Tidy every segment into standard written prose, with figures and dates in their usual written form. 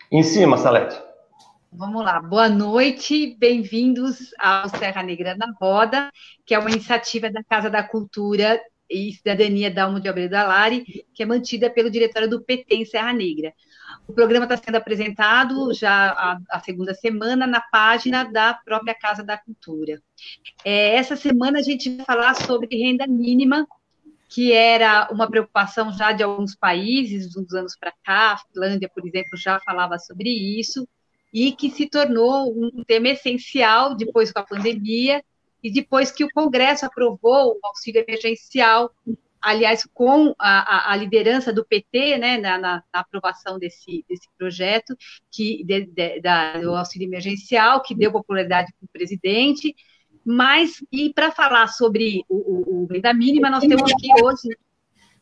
Em cima, Salete. Vamos lá, boa noite, bem-vindos ao Serra Negra na Roda, que é uma iniciativa da Casa da Cultura e Cidadania da Almo de Abreu da Lari, que é mantida pelo diretório do PT em Serra Negra. O programa está sendo apresentado já a segunda semana na página da própria Casa da Cultura. Essa semana a gente vai falar sobre renda mínima, que era uma preocupação já de alguns países, uns anos para cá, a Finlândia, por exemplo, já falava sobre isso, e que se tornou um tema essencial depois com a pandemia e depois que o Congresso aprovou o auxílio emergencial, aliás, com a liderança do PT, né, na aprovação desse projeto do auxílio emergencial, que deu popularidade para o presidente. Mas, e para falar sobre o renda mínima, nós temos aqui hoje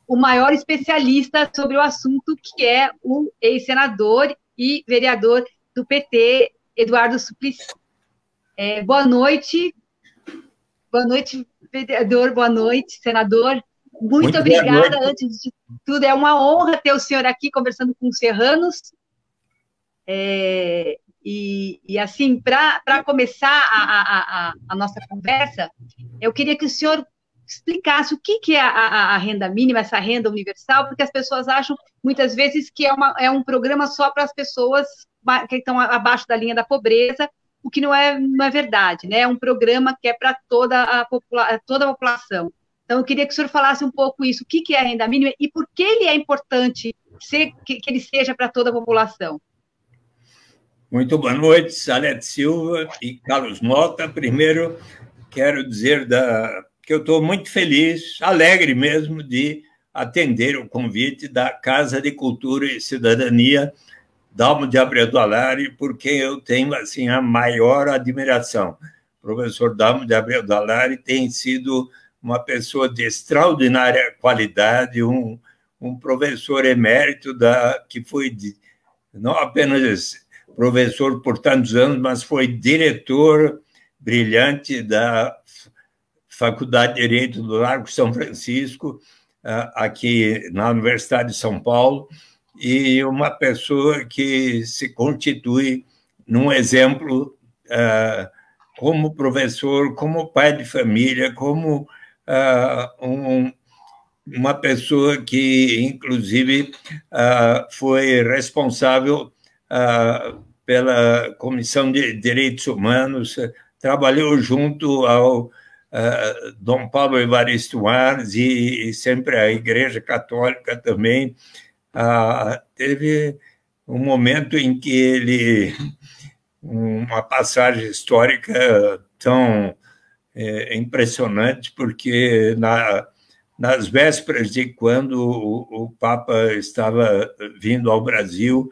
o maior especialista sobre o assunto, que é o ex-senador e vereador do PT, Eduardo Suplicy. Boa noite, vereador, boa noite, senador. Muito obrigada, antes de tudo, é uma honra ter o senhor aqui conversando com os serranos. E assim, para começar a nossa conversa, eu queria que o senhor explicasse o que é a renda mínima, essa renda universal, porque as pessoas acham, muitas vezes, que é um programa só para as pessoas que estão abaixo da linha da pobreza, o que não é verdade, né? É um programa que é para toda a população. Então, eu queria que o senhor falasse um pouco isso, o que é a renda mínima e por que ele é importante que ele seja para toda a população. Muito boa noite, Salete Silva e Carlos Mota. Primeiro, quero dizer que eu estou muito feliz, alegre mesmo, de atender o convite da Casa de Cultura e Cidadania Dalmo de Abreu do Alari, por quem eu tenho assim, a maior admiração. O professor Dalmo de Abreu do Alari tem sido uma pessoa de extraordinária qualidade, um professor emérito que foi não apenas professor por tantos anos, mas foi diretor brilhante da Faculdade de Direito do Largo São Francisco, aqui na Universidade de São Paulo, e uma pessoa que se constitui num exemplo como professor, como pai de família, como uma pessoa que, inclusive, foi responsável pela Comissão de Direitos Humanos, trabalhou junto ao Dom Paulo Evaristo Arnes e sempre a Igreja Católica também. Teve um momento em que ele, uma passagem histórica tão impressionante, porque nas vésperas de quando o Papa estava vindo ao Brasil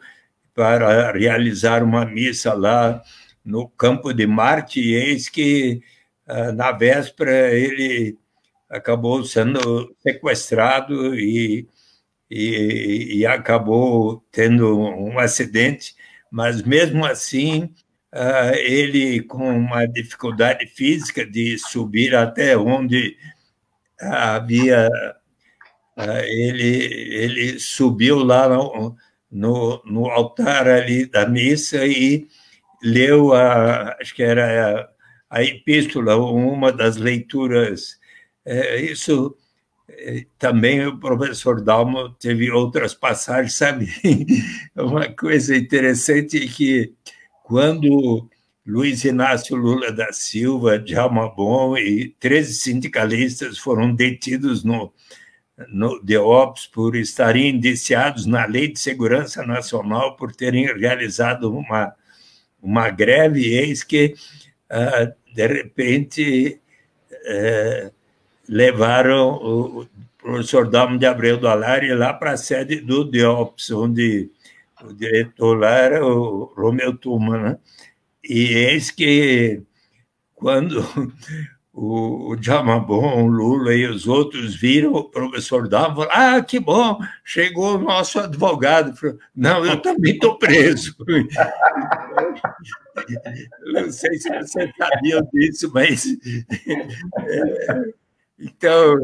para realizar uma missa lá no Campo de Marte, e eis que, na véspera, ele acabou sendo sequestrado e acabou tendo um acidente, mas, mesmo assim, ele, com uma dificuldade física de subir até onde havia... Ele subiu lá no altar ali da missa e leu, acho que era a epístola, uma das leituras. Isso também o professor Dalmo teve outras passagens, sabe? Uma coisa interessante é que, quando Luiz Inácio Lula da Silva, Djalma Bom e 13 sindicalistas foram detidos no DEOPS por estarem indiciados na Lei de Segurança Nacional por terem realizado uma greve, e eis que, de repente, levaram o professor Dalmo de Abreu do Alari lá para a sede do DEOPS, onde o diretor lá era o Romeu Tuma, né? E eis que, quando o Djalma Bom, o Lula e os outros viram o professor Dalmo, falaram: que bom, chegou o nosso advogado. Não, eu também estou preso. Não sei se você sabia disso, mas... Então,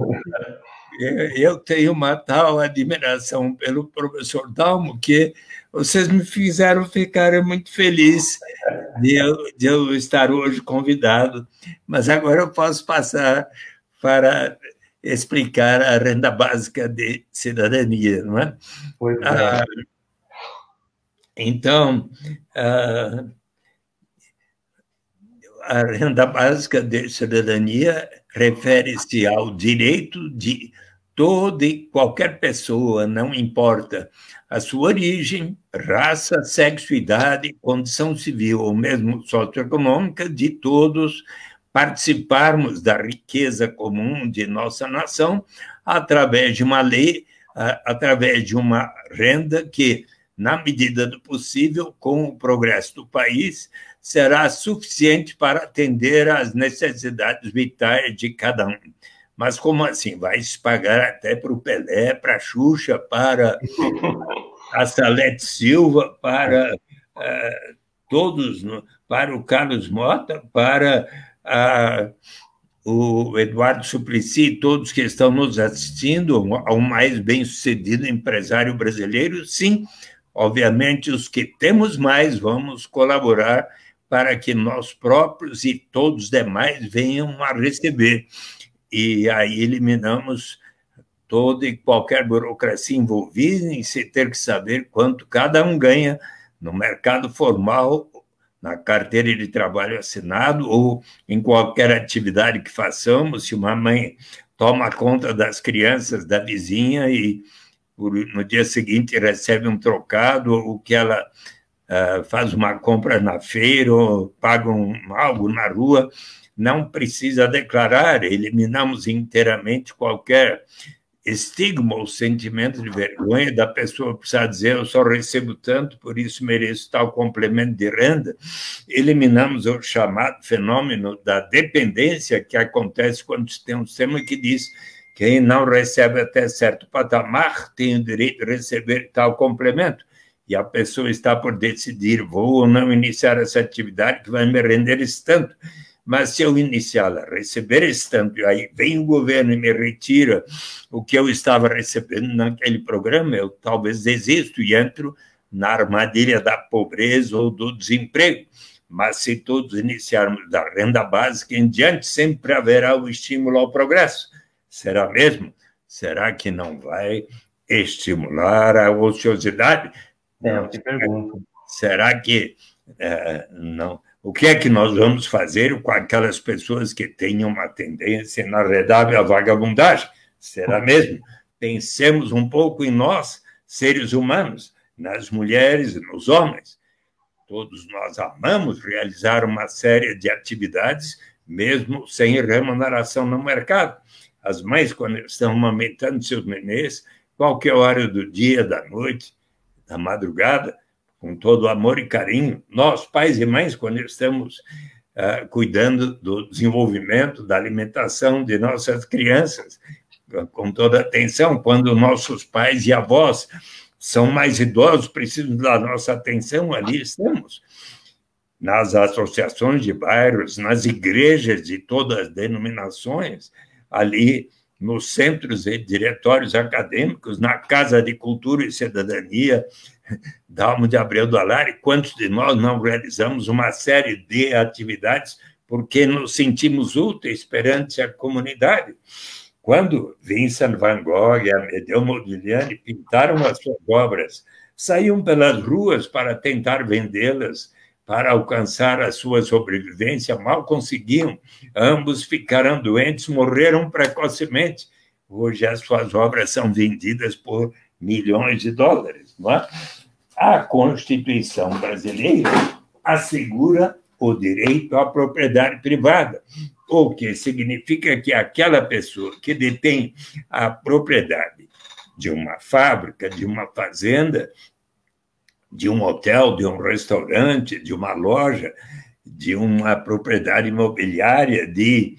Eu tenho uma tal admiração pelo professor Dalmo que vocês me fizeram ficar muito feliz de eu estar hoje convidado, mas agora eu posso passar para explicar a renda básica de cidadania, não é? Pois é. Então, a renda básica de cidadania refere-se ao direito de toda e qualquer pessoa, não importa a sua origem, raça, sexo, idade, condição civil ou mesmo socioeconômica, de todos participarmos da riqueza comum de nossa nação através de uma lei, através de uma renda que, na medida do possível, com o progresso do país, será suficiente para atender às necessidades vitais de cada um. Mas como assim? Vai se pagar até para o Pelé, para a Xuxa, para a Salete Silva, para todos, para o Carlos Mota, para o Eduardo Suplicy, todos que estão nos assistindo, ao mais bem-sucedido empresário brasileiro, sim, obviamente, os que temos mais, vamos colaborar para que nós próprios e todos os demais venham a receber. E aí eliminamos toda e qualquer burocracia envolvida em se ter que saber quanto cada um ganha no mercado formal, na carteira de trabalho assinado ou em qualquer atividade que façamos. Se uma mãe toma conta das crianças da vizinha e no dia seguinte recebe um trocado, ou que ela faz uma compra na feira ou paga algo na rua, não precisa declarar, eliminamos inteiramente qualquer estigma ou sentimento de vergonha da pessoa precisar dizer eu só recebo tanto, por isso mereço tal complemento de renda. Eliminamos o chamado fenômeno da dependência que acontece quando tem um sistema que diz que quem não recebe até certo patamar tem o direito de receber tal complemento. E a pessoa está por decidir, vou ou não iniciar essa atividade que vai me render esse tanto. Mas se eu iniciá-la, receber esse tanto, e aí vem o governo e me retira o que eu estava recebendo naquele programa, eu talvez desisto e entro na armadilha da pobreza ou do desemprego. Mas se todos iniciarmos da renda básica em diante, sempre haverá o estímulo ao progresso. Será mesmo? Será que não vai estimular a ociosidade? Eu te pergunto. Será que não? O que é que nós vamos fazer com aquelas pessoas que têm uma tendência inarredável à vagabundagem? Será mesmo? Pensemos um pouco em nós, seres humanos, nas mulheres e nos homens. Todos nós amamos realizar uma série de atividades, mesmo sem remuneração no mercado. As mães, quando estão amamentando seus nenês, qualquer hora do dia, da noite, da madrugada, com todo amor e carinho. Nós, pais e mães, quando estamos cuidando do desenvolvimento, da alimentação de nossas crianças, com toda atenção, quando nossos pais e avós são mais idosos, precisam da nossa atenção, ali estamos. Nas associações de bairros, nas igrejas de todas as denominações, ali nos centros e diretórios acadêmicos, na Casa de Cultura e Cidadania, Dalmo de Abreu do Alari, quantos de nós não realizamos uma série de atividades porque nos sentimos úteis perante a comunidade? Quando Vincent van Gogh e Amedeo Modigliani pintaram as suas obras, saíam pelas ruas para tentar vendê-las, para alcançar a sua sobrevivência, mal conseguiam. Ambos ficaram doentes, morreram precocemente. Hoje as suas obras são vendidas por milhões de dólares, não é? A Constituição brasileira assegura o direito à propriedade privada, o que significa que aquela pessoa que detém a propriedade de uma fábrica, de uma fazenda, de um hotel, de um restaurante, de uma loja, de uma propriedade imobiliária, de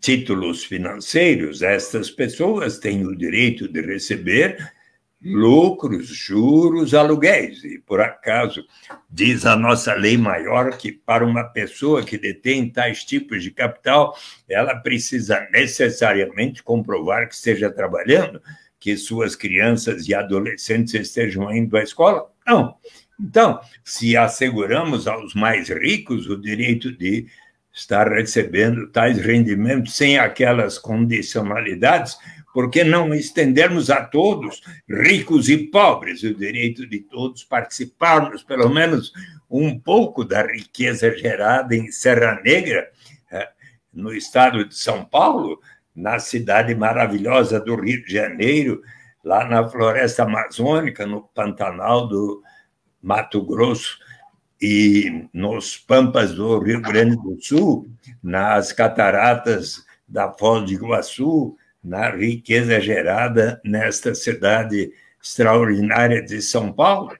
títulos financeiros, estas pessoas têm o direito de receber lucros, juros, aluguéis. E, por acaso, diz a nossa lei maior que, para uma pessoa que detém tais tipos de capital, ela precisa necessariamente comprovar que esteja trabalhando, que suas crianças e adolescentes estejam indo à escola? Não. Então, se asseguramos aos mais ricos o direito de estar recebendo tais rendimentos sem aquelas condicionalidades, por que não estendermos a todos, ricos e pobres, o direito de todos participarmos, pelo menos, um pouco da riqueza gerada em Serra Negra, no estado de São Paulo, na cidade maravilhosa do Rio de Janeiro, lá na floresta amazônica, no Pantanal do Mato Grosso, e nos pampas do Rio Grande do Sul, nas cataratas da Foz do Iguaçu, na riqueza gerada nesta cidade extraordinária de São Paulo,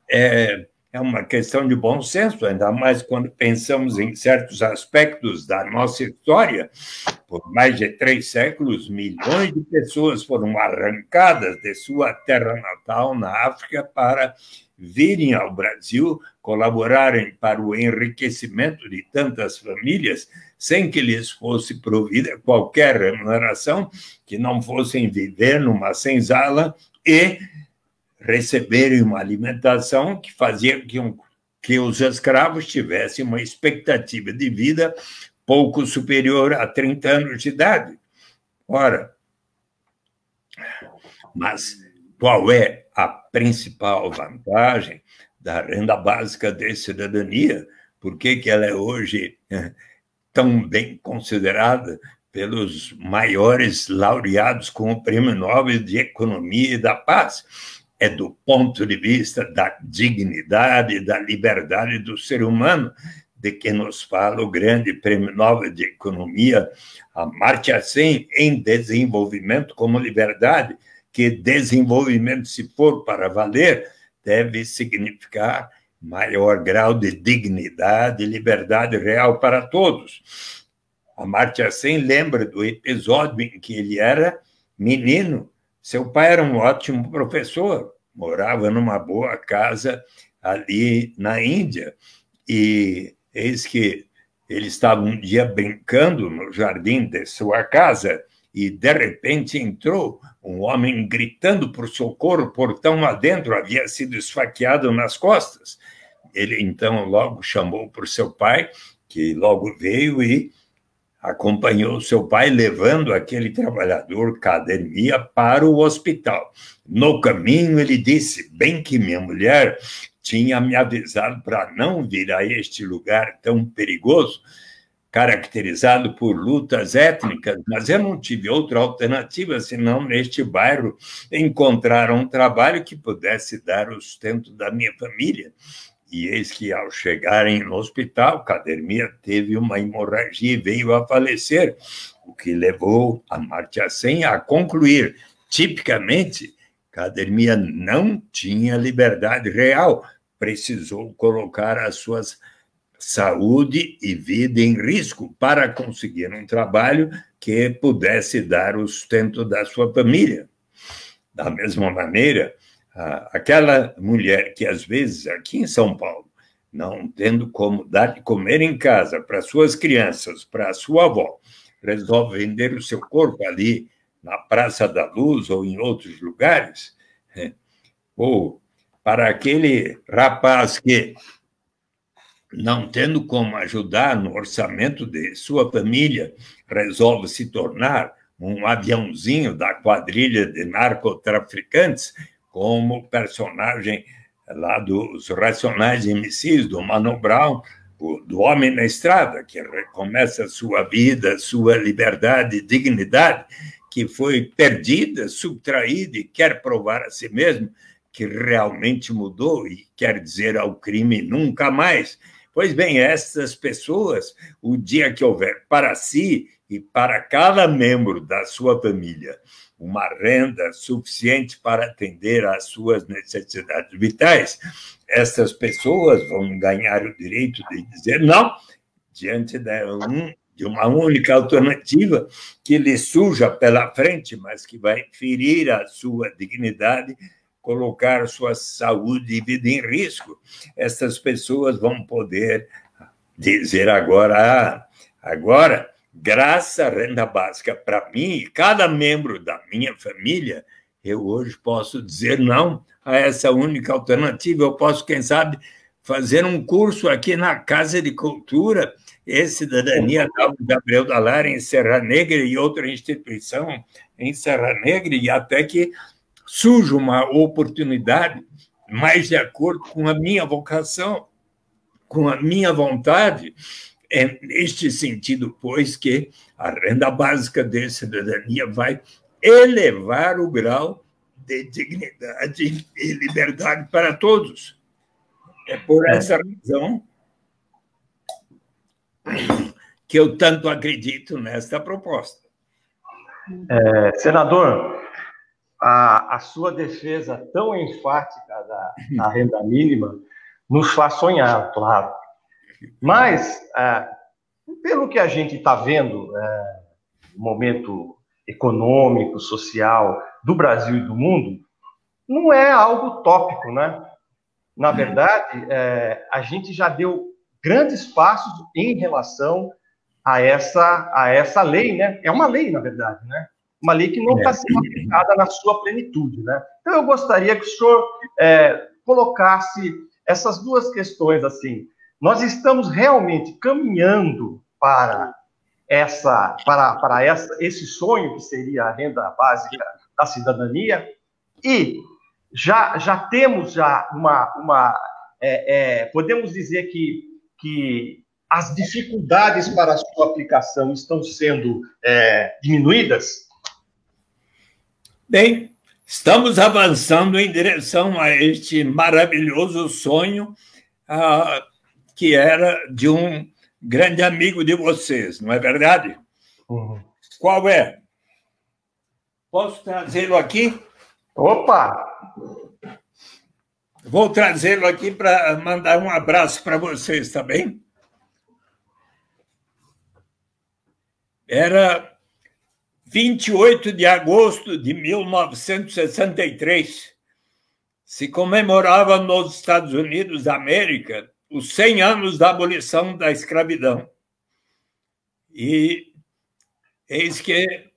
é uma questão de bom senso, ainda mais quando pensamos em certos aspectos da nossa história. Por mais de 3 séculos, milhões de pessoas foram arrancadas de sua terra natal na África para virem ao Brasil, colaborarem para o enriquecimento de tantas famílias, sem que lhes fosse provida qualquer remuneração, que não fossem viver numa senzala e receberem uma alimentação que fazia que os escravos tivessem uma expectativa de vida pouco superior a 30 anos de idade. Ora, mas qual é a principal vantagem da renda básica de cidadania? Por que ela é hoje tão bem considerada pelos maiores laureados com o Prêmio Nobel de Economia e da Paz? É do ponto de vista da dignidade, da liberdade do ser humano, de que nos fala o grande Prêmio Nobel de Economia, Amartya Sen, em Desenvolvimento como Liberdade, que desenvolvimento, se for para valer, deve significar maior grau de dignidade e liberdade real para todos. Amartya Sen lembra do episódio em que ele era menino. Seu pai era um ótimo professor, morava numa boa casa ali na Índia, e eis que ele estava um dia brincando no jardim de sua casa e, de repente, entrou um homem gritando por socorro, portão adentro, havia sido esfaqueado nas costas. Ele, então, logo chamou por seu pai, que logo veio e acompanhou seu pai, levando aquele trabalhador Kader Mia para o hospital. No caminho, ele disse: bem que minha mulher tinha me avisado para não vir a este lugar tão perigoso, caracterizado por lutas étnicas, mas eu não tive outra alternativa senão neste bairro encontrar um trabalho que pudesse dar o sustento da minha família. E eis que, ao chegarem no hospital, Kader Mia teve uma hemorragia e veio a falecer, o que levou Amartya Sen a concluir, tipicamente, Kader Mia não tinha liberdade real, precisou colocar as suas saúde e vida em risco para conseguir um trabalho que pudesse dar o sustento da sua família. Da mesma maneira, aquela mulher que, às vezes, aqui em São Paulo, não tendo como dar de comer em casa para suas crianças, para a sua avó, resolve vender o seu corpo ali na Praça da Luz ou em outros lugares, ou para aquele rapaz que, não tendo como ajudar no orçamento de sua família, resolve se tornar um aviãozinho da quadrilha de narcotraficantes, como personagem lá dos Racionais MCs, do Mano Brown, do Homem na Estrada, que recomeça sua vida, sua liberdade e dignidade, que foi perdida, subtraída, e quer provar a si mesmo que realmente mudou e quer dizer ao crime nunca mais. Pois bem, essas pessoas, o dia que houver para si e para cada membro da sua família uma renda suficiente para atender às suas necessidades vitais, essas pessoas vão ganhar o direito de dizer não, diante de uma única alternativa que lhe surja pela frente, mas que vai ferir a sua dignidade colocar sua saúde e vida em risco, essas pessoas vão poder dizer agora, graças à renda básica para mim e cada membro da minha família, eu hoje posso dizer não a essa única alternativa. Eu posso, quem sabe, fazer um curso aqui na Casa de Cultura e Cidadania da Gabriel Dall'Ara em Serra Negra e outra instituição em Serra Negra, e até que surja uma oportunidade mais de acordo com a minha vocação, com a minha vontade. É neste sentido, pois, que a renda básica de cidadania vai elevar o grau de dignidade e liberdade para todos. É por essa razão que eu tanto acredito nesta proposta. Senador, a sua defesa tão enfática da renda mínima nos faz sonhar, claro. Mas, pelo que a gente está vendo no momento econômico, social do Brasil e do mundo, não é algo utópico, né? Na verdade, a gente já deu grandes passos em relação a essa lei, né? É uma lei, na verdade, né? Uma lei que não está sendo aplicada na sua plenitude, né? Então, eu gostaria que o senhor colocasse essas duas questões assim. Nós estamos realmente caminhando para esse sonho que seria a renda básica da cidadania, e já temos podemos dizer que as dificuldades para a sua aplicação estão sendo diminuídas? Bem, estamos avançando em direção a este maravilhoso sonho que era de um grande amigo de vocês, não é verdade? Uhum. Qual é? Posso trazê-lo aqui? Opa! Vou trazê-lo aqui para mandar um abraço para vocês, tá bem? Era 28 de agosto de 1963. Se comemorava nos Estados Unidos da América os 100 anos da abolição da escravidão. E eis que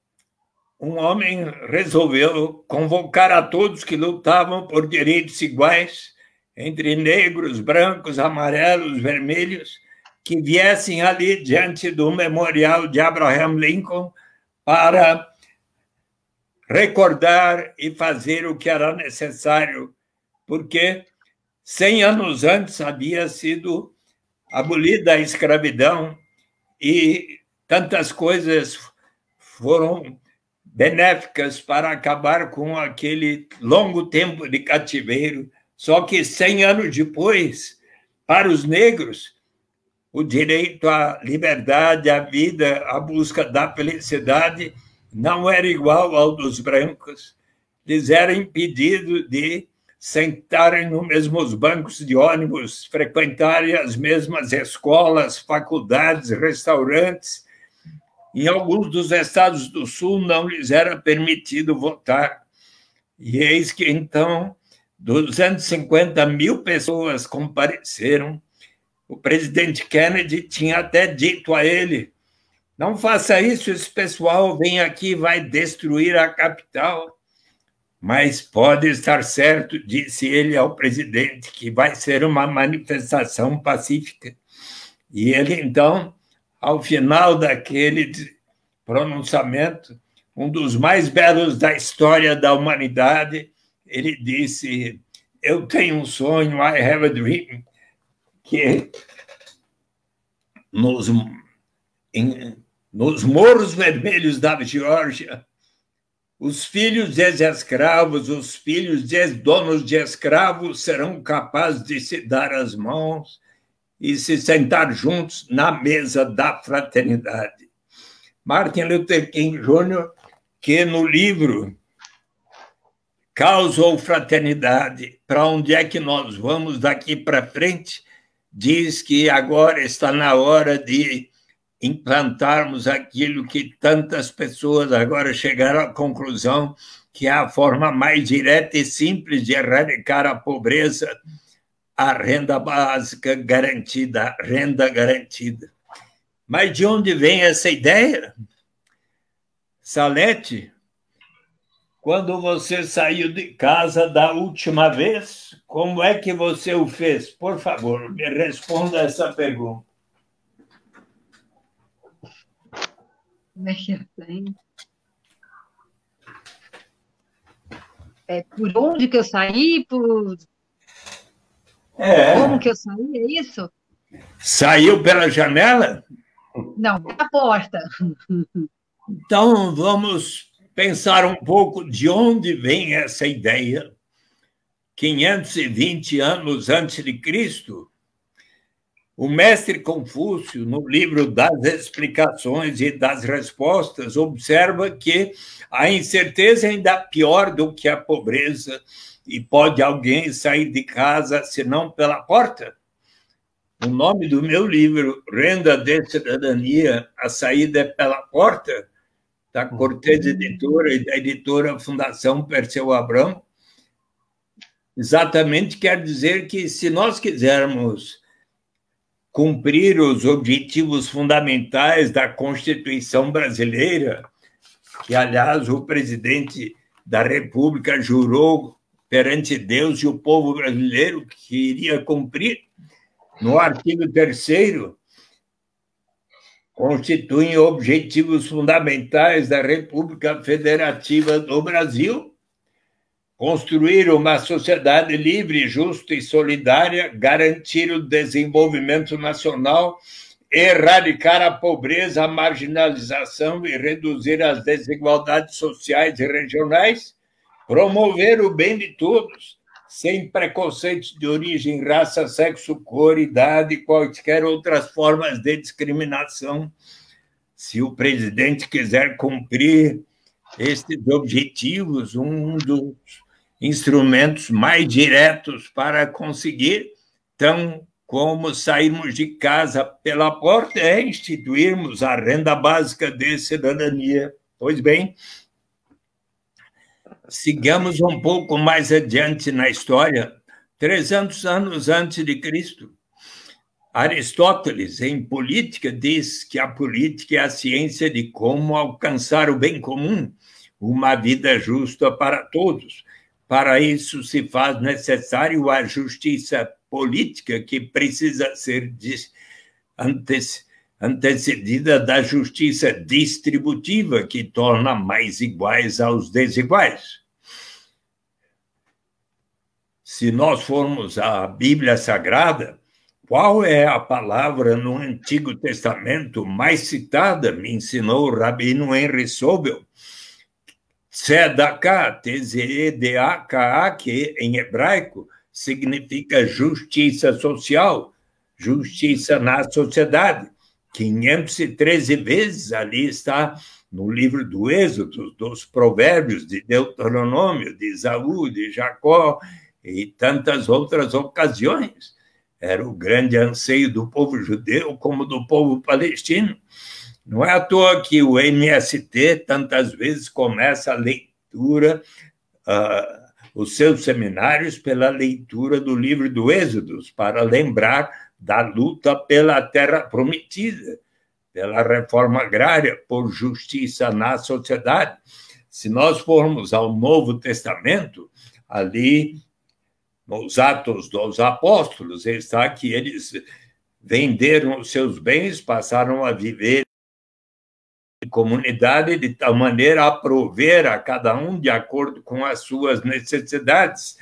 um homem resolveu convocar a todos que lutavam por direitos iguais, entre negros, brancos, amarelos, vermelhos, que viessem ali diante do memorial de Abraham Lincoln para recordar e fazer o que era necessário, porque 100 anos antes havia sido abolida a escravidão e tantas coisas foram benéficas para acabar com aquele longo tempo de cativeiro. Só que 100 anos depois, para os negros, o direito à liberdade, à vida, à busca da felicidade não era igual ao dos brancos. Eles eram impedidos de sentarem nos mesmos bancos de ônibus, frequentarem as mesmas escolas, faculdades, restaurantes. Em alguns dos estados do Sul não lhes era permitido votar. E eis que, então, 250 mil pessoas compareceram. O presidente Kennedy tinha até dito a ele: não faça isso, esse pessoal vem aqui e vai destruir a capital. Mas pode estar certo, disse ele ao presidente, que vai ser uma manifestação pacífica. E ele, então, ao final daquele pronunciamento, um dos mais belos da história da humanidade, ele disse: eu tenho um sonho, I have a dream, que nos Morros Vermelhos da Geórgia, os filhos de escravos, os filhos de donos de escravos serão capazes de se dar as mãos e se sentar juntos na mesa da fraternidade. Martin Luther King Jr., que no livro Caos ou Fraternidade, para onde é que nós vamos daqui para frente, diz que agora está na hora de implantarmos aquilo que tantas pessoas agora chegaram à conclusão que é a forma mais direta e simples de erradicar a pobreza, a renda básica garantida, a renda garantida. Mas de onde vem essa ideia? Salete, quando você saiu de casa da última vez, como é que você o fez? Por favor, me responda essa pergunta. Como é que eu saí? Por onde que eu saí? Como que eu saí? É isso? Saiu pela janela? Não, pela porta. Então, vamos pensar um pouco de onde vem essa ideia. 520 anos antes de Cristo, o mestre Confúcio, no livro das explicações e das respostas, observa que a incerteza é ainda pior do que a pobreza e pode alguém sair de casa senão pela porta. O nome do meu livro, Renda de Cidadania, a saída é pela porta, da Cortez Editora e da editora Fundação Perseu Abramo, exatamente quer dizer que, se nós quisermos cumprir os objetivos fundamentais da Constituição brasileira, que, aliás, o presidente da República jurou perante Deus e o povo brasileiro que iria cumprir, no artigo 3º, constituem objetivos fundamentais da República Federativa do Brasil: construir uma sociedade livre, justa e solidária, garantir o desenvolvimento nacional, erradicar a pobreza, a marginalização e reduzir as desigualdades sociais e regionais, promover o bem de todos, sem preconceitos de origem, raça, sexo, cor, idade e quaisquer outras formas de discriminação. Se o presidente quiser cumprir estes objetivos, um dos instrumentos mais diretos para conseguir, tão como sairmos de casa pela porta, é instituirmos a renda básica de cidadania. Pois bem, sigamos um pouco mais adiante na história. 300 anos antes de Cristo, Aristóteles, em Política, diz que a política é a ciência de como alcançar o bem comum, uma vida justa para todos. Para isso se faz necessário a justiça política, que precisa ser antecedida da justiça distributiva, que torna mais iguais aos desiguais. Se nós formos à Bíblia Sagrada, qual é a palavra no Antigo Testamento mais citada? Me ensinou o rabino Henry Sobel. Tzedakah, T-Z-E-D-A-K-A, que em hebraico significa justiça social, justiça na sociedade. 513 vezes ali está no livro do Êxodo, dos Provérbios, de Deuteronômio, de Esaú, de Jacó e tantas outras ocasiões. Era o grande anseio do povo judeu como do povo palestino. Não é à toa que o MST tantas vezes começa a leitura, os seus seminários, pela leitura do livro do Êxodo, para lembrar da luta pela terra prometida, pela reforma agrária, por justiça na sociedade. Se nós formos ao Novo Testamento, ali, nos Atos dos Apóstolos, está que eles venderam os seus bens, passaram a viver em comunidade de tal maneira a prover a cada um de acordo com as suas necessidades.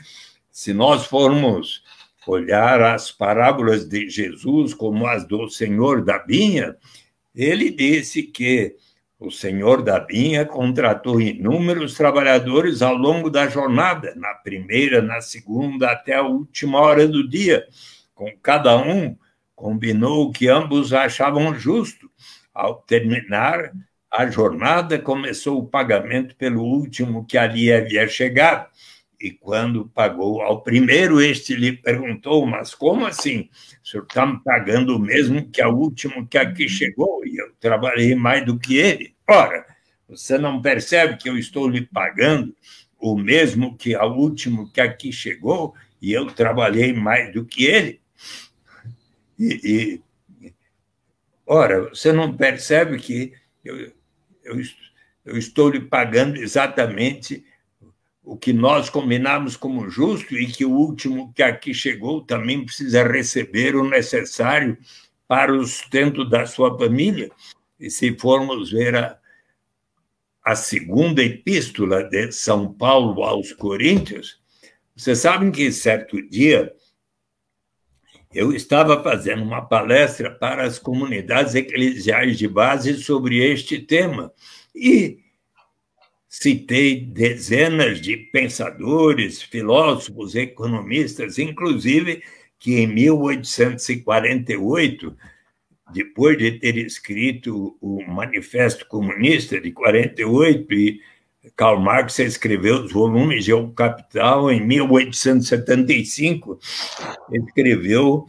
Se nós formos olhar as parábolas de Jesus como as do Senhor da Vinha, ele disse que o Senhor da Vinha contratou inúmeros trabalhadores ao longo da jornada, na primeira, na segunda, até a última hora do dia. Com cada um, combinou o que ambos achavam justo. Ao terminar a jornada, começou o pagamento pelo último que ali havia chegado. E quando pagou ao primeiro, este lhe perguntou: mas como assim? O senhor está me pagando o mesmo que ao último que aqui chegou, e eu trabalhei mais do que ele. Ora, você não percebe que eu estou lhe pagando o mesmo que o último que aqui chegou, e eu trabalhei mais do que ele. Ora, você não percebe que eu estou lhe pagando exatamente o que nós combinamos como justo e que o último que aqui chegou também precisa receber o necessário para o sustento da sua família. E se formos ver a segunda epístola de São Paulo aos Coríntios, vocês sabem que certo dia eu estava fazendo uma palestra para as comunidades eclesiais de base sobre este tema e citei dezenas de pensadores, filósofos, economistas, inclusive que em 1848, depois de ter escrito o Manifesto Comunista de 48, e Karl Marx escreveu os volumes de O Capital, em 1875, escreveu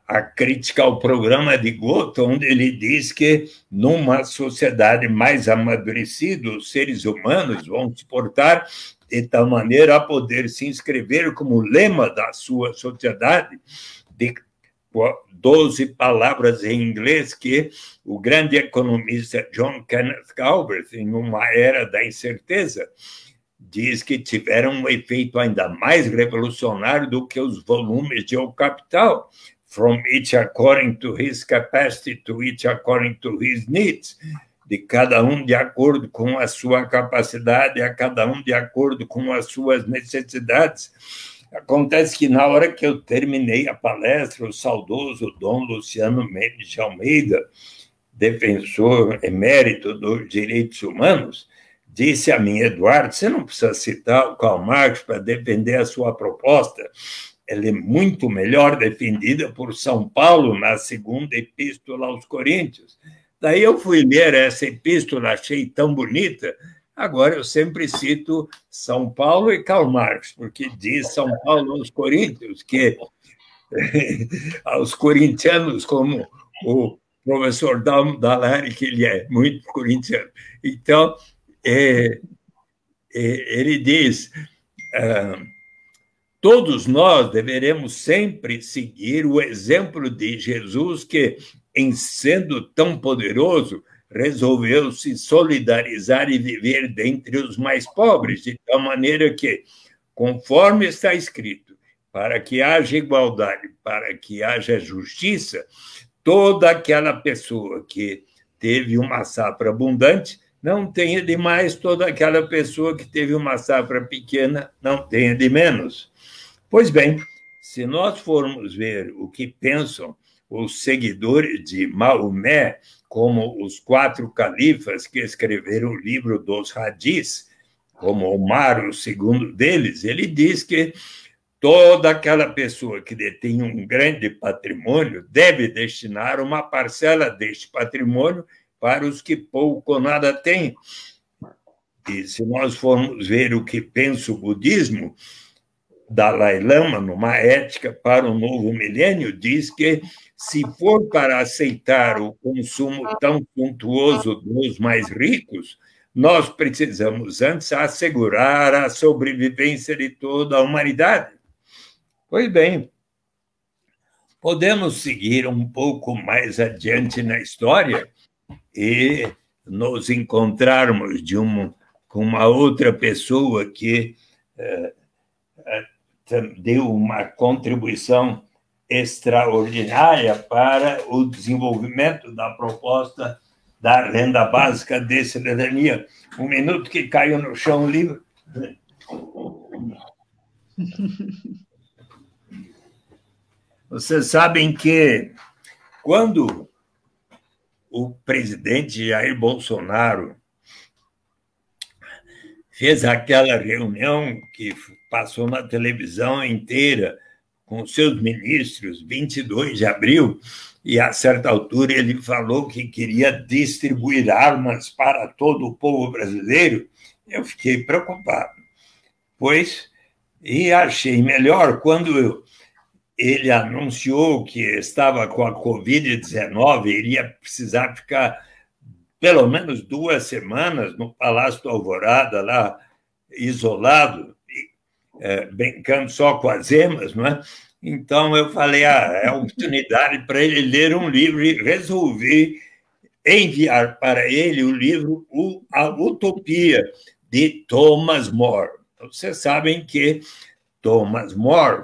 a crítica ao programa de Goethe, onde ele diz que, numa sociedade mais amadurecida, os seres humanos vão se portar de tal maneira a poder se inscrever como lema da sua sociedade, de 12 palavras em inglês que o grande economista John Kenneth Galbraith, em Uma Era da Incerteza, diz que tiveram um efeito ainda mais revolucionário do que os volumes de O Capital, from each according to his capacity to each according to his needs, de cada um de acordo com a sua capacidade, a cada um de acordo com as suas necessidades. Acontece que, na hora que eu terminei a palestra, o saudoso Dom Luciano Mendes de Almeida, defensor emérito dos direitos humanos, disse a mim: Eduardo, você não precisa citar o Karl Marx para defender a sua proposta. Ela é muito melhor defendida por São Paulo na segunda epístola aos Coríntios. Daí eu fui ler essa epístola, achei tão bonita. Agora eu sempre cito São Paulo e Karl Marx, porque diz São Paulo aos Coríntios que aos corintianos, como o professor Dallari, que ele é muito corintiano. Então, ele diz... todos nós deveremos sempre seguir o exemplo de Jesus, que, em sendo tão poderoso, resolveu se solidarizar e viver dentre os mais pobres, de tal maneira que, conforme está escrito, para que haja igualdade, para que haja justiça, toda aquela pessoa que teve uma safra abundante não tenha de mais, toda aquela pessoa que teve uma safra pequena não tenha de menos. Pois bem, se nós formos ver o que pensam os seguidores de Maomé, como os 4 califas que escreveram o livro dos Hadis, como Omar, o segundo deles, ele diz que toda aquela pessoa que detém um grande patrimônio deve destinar uma parcela deste patrimônio para os que pouco ou nada têm. E se nós formos ver o que pensa o budismo, Dalai Lama, numa ética para o novo milênio, diz que, se for para aceitar o consumo tão suntuoso dos mais ricos, nós precisamos antes assegurar a sobrevivência de toda a humanidade. Pois bem, podemos seguir um pouco mais adiante na história e nos encontrarmos com uma outra pessoa que deu uma contribuição extraordinária para o desenvolvimento da proposta da renda básica de cidadania. Um minuto que caiu no chão o livro. Vocês sabem que, quando o presidente Jair Bolsonaro fez aquela reunião que passou na televisão inteira com seus ministros, 22 de abril, e a certa altura ele falou que queria distribuir armas para todo o povo brasileiro, eu fiquei preocupado, e achei melhor quando ele anunciou que estava com a Covid-19, iria precisar ficar pelo menos 2 semanas no Palácio do Alvorada, lá isolado, brincando só com as emas, não é? Então, eu falei, é a oportunidade para ele ler um livro e resolvi enviar para ele o livro A Utopia, de Thomas More. Vocês sabem que Thomas More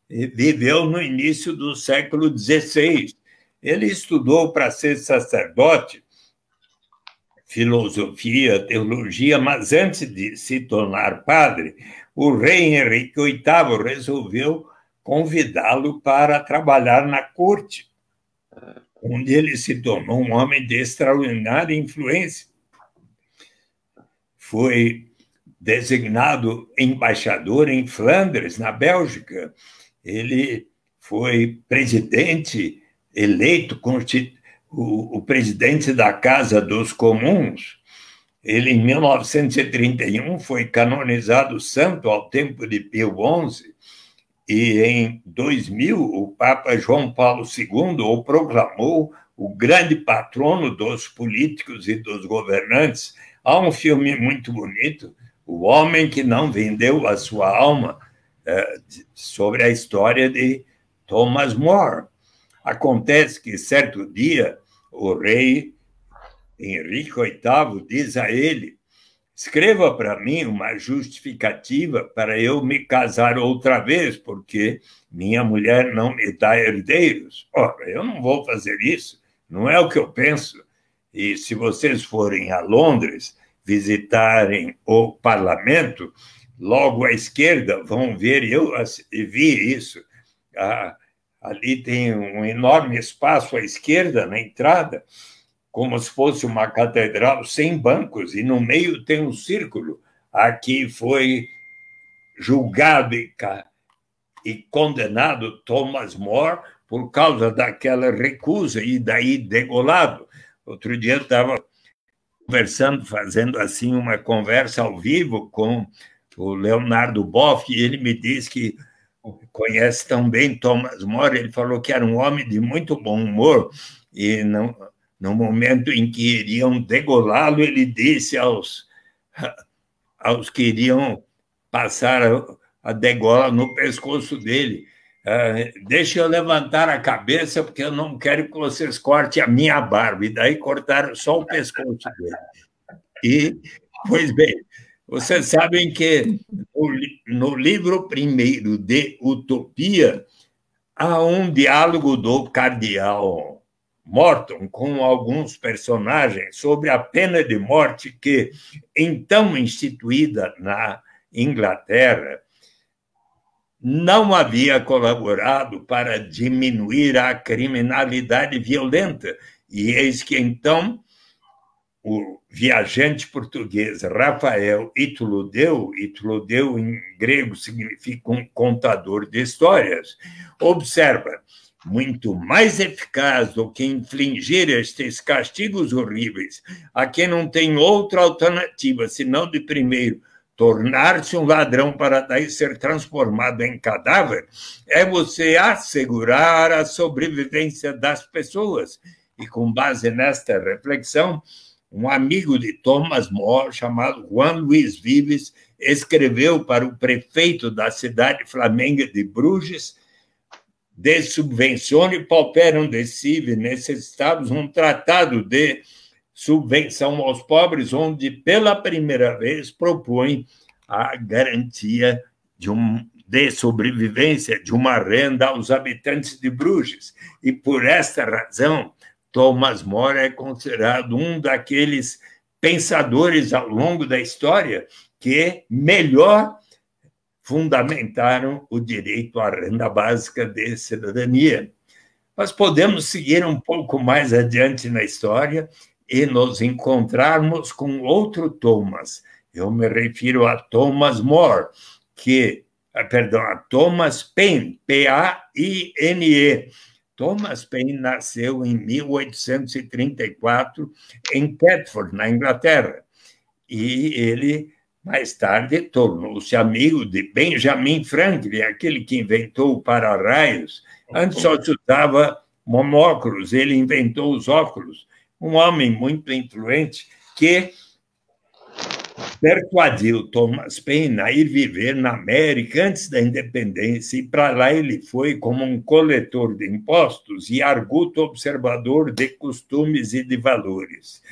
viveu no início do século XVI. Ele estudou para ser sacerdote, filosofia, teologia, mas antes de se tornar padre, o rei Henrique VIII resolveu convidá-lo para trabalhar na corte, onde ele se tornou um homem de extraordinária influência. Foi designado embaixador em Flandres, na Bélgica. Ele foi presidente eleito, o presidente da Casa dos Comuns. Ele, em 1931, foi canonizado santo ao tempo de Pio XI, e em 2000 o Papa João Paulo II o proclamou o grande patrono dos políticos e dos governantes. Há um filme muito bonito, O Homem que Não Vendeu a Sua Alma, sobre a história de Thomas More. Acontece que, certo dia, o rei Henrique VIII diz a ele: escreva para mim uma justificativa para eu me casar outra vez, porque minha mulher não me dá herdeiros. Ora, eu não vou fazer isso, não é o que eu penso. E se vocês forem a Londres visitarem o parlamento, logo à esquerda vão ver, eu vi isso, ali tem um enorme espaço à esquerda, na entrada, como se fosse uma catedral sem bancos, e no meio tem um círculo. Aqui foi julgado e condenado Thomas More por causa daquela recusa, e daí degolado. Outro dia eu estava conversando, fazendo assim uma conversa ao vivo com o Leonardo Boff, e ele me disse que conhece tão bem Thomas More. Ele falou que era um homem de muito bom humor, e no momento em que iriam degolá-lo, ele disse aos que iriam passar a degola no pescoço dele: deixa eu levantar a cabeça, porque eu não quero que vocês cortem a minha barba. E daí cortaram só o pescoço dele. E, pois bem, vocês sabem que no livro primeiro de Utopia há um diálogo do cardeal Morton com alguns personagens sobre a pena de morte que, então instituída na Inglaterra, não havia colaborado para diminuir a criminalidade violenta. E eis que, então, o viajante português Rafael Itludeu em grego significa um contador de histórias, observa: muito mais eficaz do que infligir estes castigos horríveis a quem não tem outra alternativa senão, de primeiro, tornar-se um ladrão para daí ser transformado em cadáver, é você assegurar a sobrevivência das pessoas. E, com base nesta reflexão, um amigo de Thomas More, chamado Juan Luís Vives, escreveu para o prefeito da cidade flamenga de Bruges: de subvencione pauperum de civi necessitados, um tratado de subvenção aos pobres, onde pela primeira vez propõe a garantia de sobrevivência, de uma renda aos habitantes de Bruges. E por esta razão, Thomas More é considerado um daqueles pensadores ao longo da história que melhor fundamentaram o direito à renda básica de cidadania. Nós podemos seguir um pouco mais adiante na história e nos encontrarmos com outro Thomas. Eu me refiro a Thomas More, a Thomas Paine, P-A-I-N-E. Thomas Paine nasceu em 1834 em Catford, na Inglaterra, e ele, mais tarde, tornou-se amigo de Benjamin Franklin, aquele que inventou o para-raios. Antes só se usava monóculos, ele inventou os óculos. Um homem muito influente que persuadiu Thomas Paine a ir viver na América antes da independência, e para lá ele foi como um coletor de impostos e arguto observador de costumes e de valores,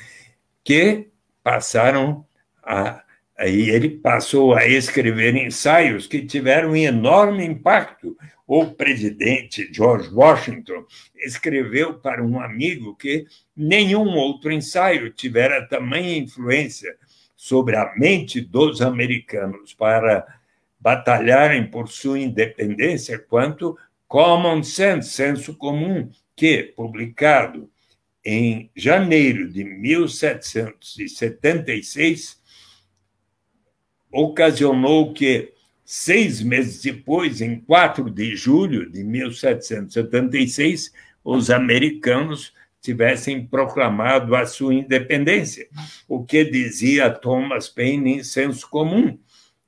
que passaram a... Aí ele passou a escrever ensaios que tiveram um enorme impacto. O presidente George Washington escreveu para um amigo que nenhum outro ensaio tivera tamanha influência sobre a mente dos americanos para batalharem por sua independência quanto Common Sense, senso comum, que, publicado em janeiro de 1776, ocasionou que, 6 meses depois, em 4 de julho de 1776, os americanos tivessem proclamado a sua independência, o que dizia Thomas Paine em senso comum.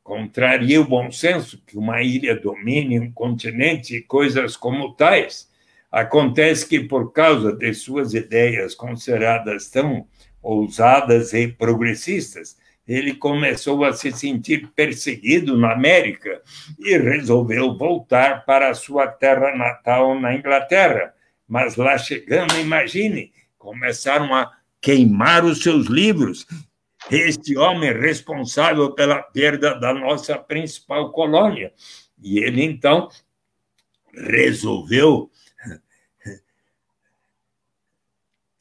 Contraria o bom senso que uma ilha domine um continente e coisas como tais. Acontece que, por causa de suas ideias consideradas tão ousadas e progressistas, ele começou a se sentir perseguido na América e resolveu voltar para a sua terra natal na Inglaterra. Mas lá chegando, imagine, começaram a queimar os seus livros. Este homem responsável pela perda da nossa principal colônia. E ele, então, resolveu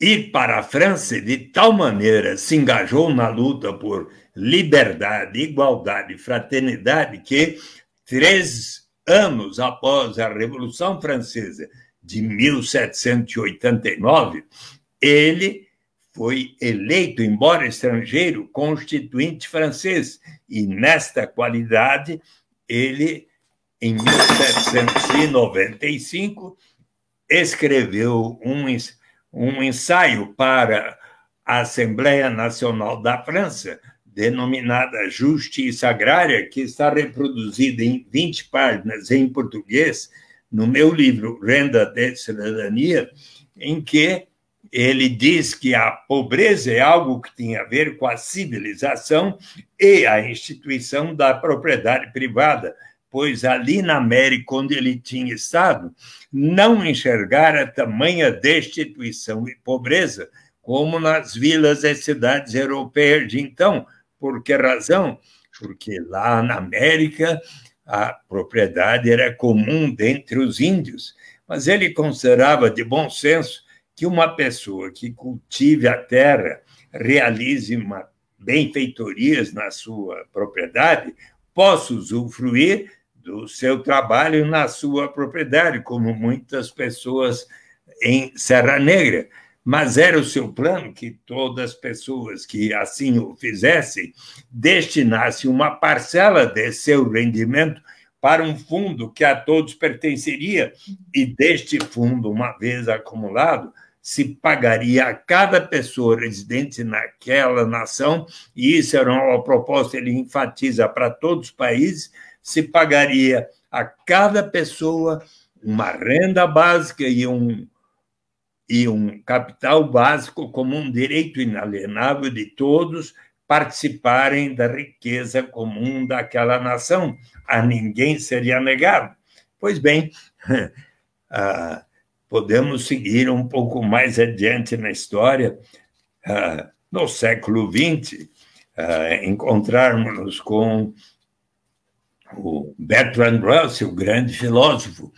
ir para a França e, de tal maneira, se engajou na luta por liberdade, igualdade e fraternidade que, 3 anos após a Revolução Francesa de 1789, ele foi eleito, embora estrangeiro, constituinte francês. E, nesta qualidade, ele, em 1795, escreveu um ensaio para a Assembleia Nacional da França, denominada Justiça Agrária, que está reproduzida em 20 páginas em português, no meu livro Renda de Cidadania, em que ele diz que a pobreza é algo que tem a ver com a civilização e a instituição da propriedade privada, pois ali na América, onde ele tinha estado, não enxergara tamanha destituição e pobreza como nas vilas e cidades europeias de então. Por que razão? Porque lá na América a propriedade era comum dentre os índios, mas ele considerava de bom senso que uma pessoa que cultive a terra, realize benfeitorias na sua propriedade, possa usufruir do seu trabalho na sua propriedade, como muitas pessoas em Serra Negra. Mas era o seu plano que todas as pessoas que assim o fizessem destinassem uma parcela de seu rendimento para um fundo que a todos pertenceria, e deste fundo, uma vez acumulado, se pagaria a cada pessoa residente naquela nação, e isso era uma proposta, ele enfatiza, para todos os países, se pagaria a cada pessoa uma renda básica e um capital básico como um direito inalienável de todos participarem da riqueza comum daquela nação. A ninguém seria negado. Pois bem, podemos seguir um pouco mais adiante na história. No século XX, encontrarmos-nos com o Bertrand Russell, o grande filósofo,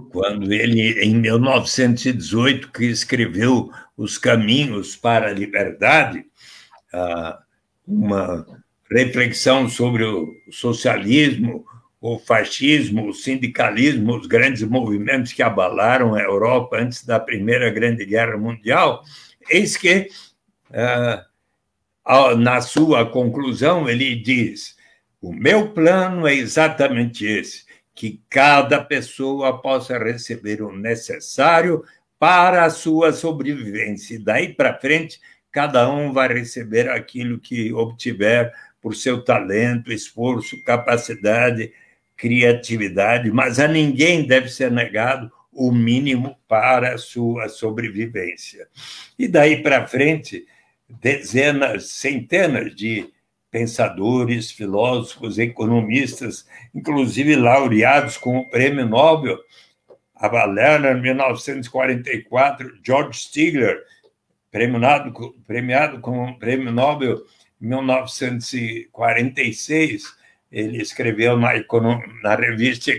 quando ele, em 1918, que escreveu Os Caminhos para a Liberdade, uma reflexão sobre o socialismo, o fascismo, o sindicalismo, os grandes movimentos que abalaram a Europa antes da Primeira Grande Guerra Mundial. Eis que, na sua conclusão, ele diz: o meu plano é exatamente esse, que cada pessoa possa receber o necessário para a sua sobrevivência. E daí para frente, cada um vai receber aquilo que obtiver por seu talento, esforço, capacidade, criatividade, mas a ninguém deve ser negado o mínimo para a sua sobrevivência. E daí para frente, dezenas, centenas de pensadores, filósofos, economistas, inclusive laureados com o Prêmio Nobel. Ava Lerner, em 1944, George Stigler, premiado com o Prêmio Nobel em 1946. Ele escreveu na revista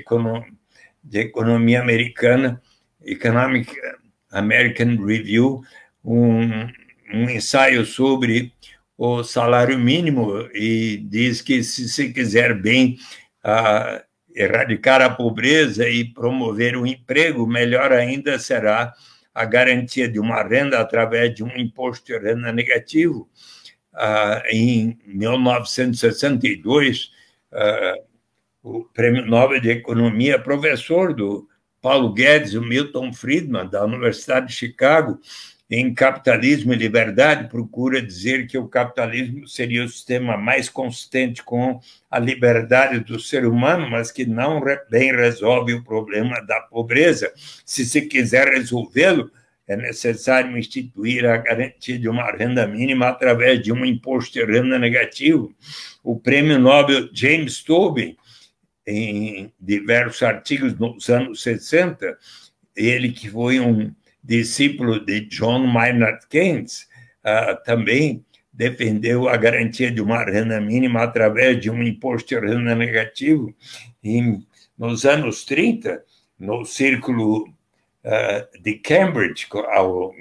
de Economia Americana, Economic American Review, um ensaio sobre o salário mínimo e diz que, se se quiser bem erradicar a pobreza e promover o emprego, melhor ainda será a garantia de uma renda através de um imposto de renda negativo. Em 1962, o Prêmio Nobel de Economia, professor do Paulo Guedes, o Milton Friedman, da Universidade de Chicago, em Capitalismo e Liberdade, procura dizer que o capitalismo seria o sistema mais consistente com a liberdade do ser humano, mas que não bem resolve o problema da pobreza. Se se quiser resolvê-lo, é necessário instituir a garantia de uma renda mínima através de um imposto de renda negativo. O Prêmio Nobel James Tobin, em diversos artigos nos anos 60, ele que foi um discípulo de John Maynard Keynes, também defendeu a garantia de uma renda mínima através de um imposto de renda negativo. Nos anos 30, no círculo de Cambridge,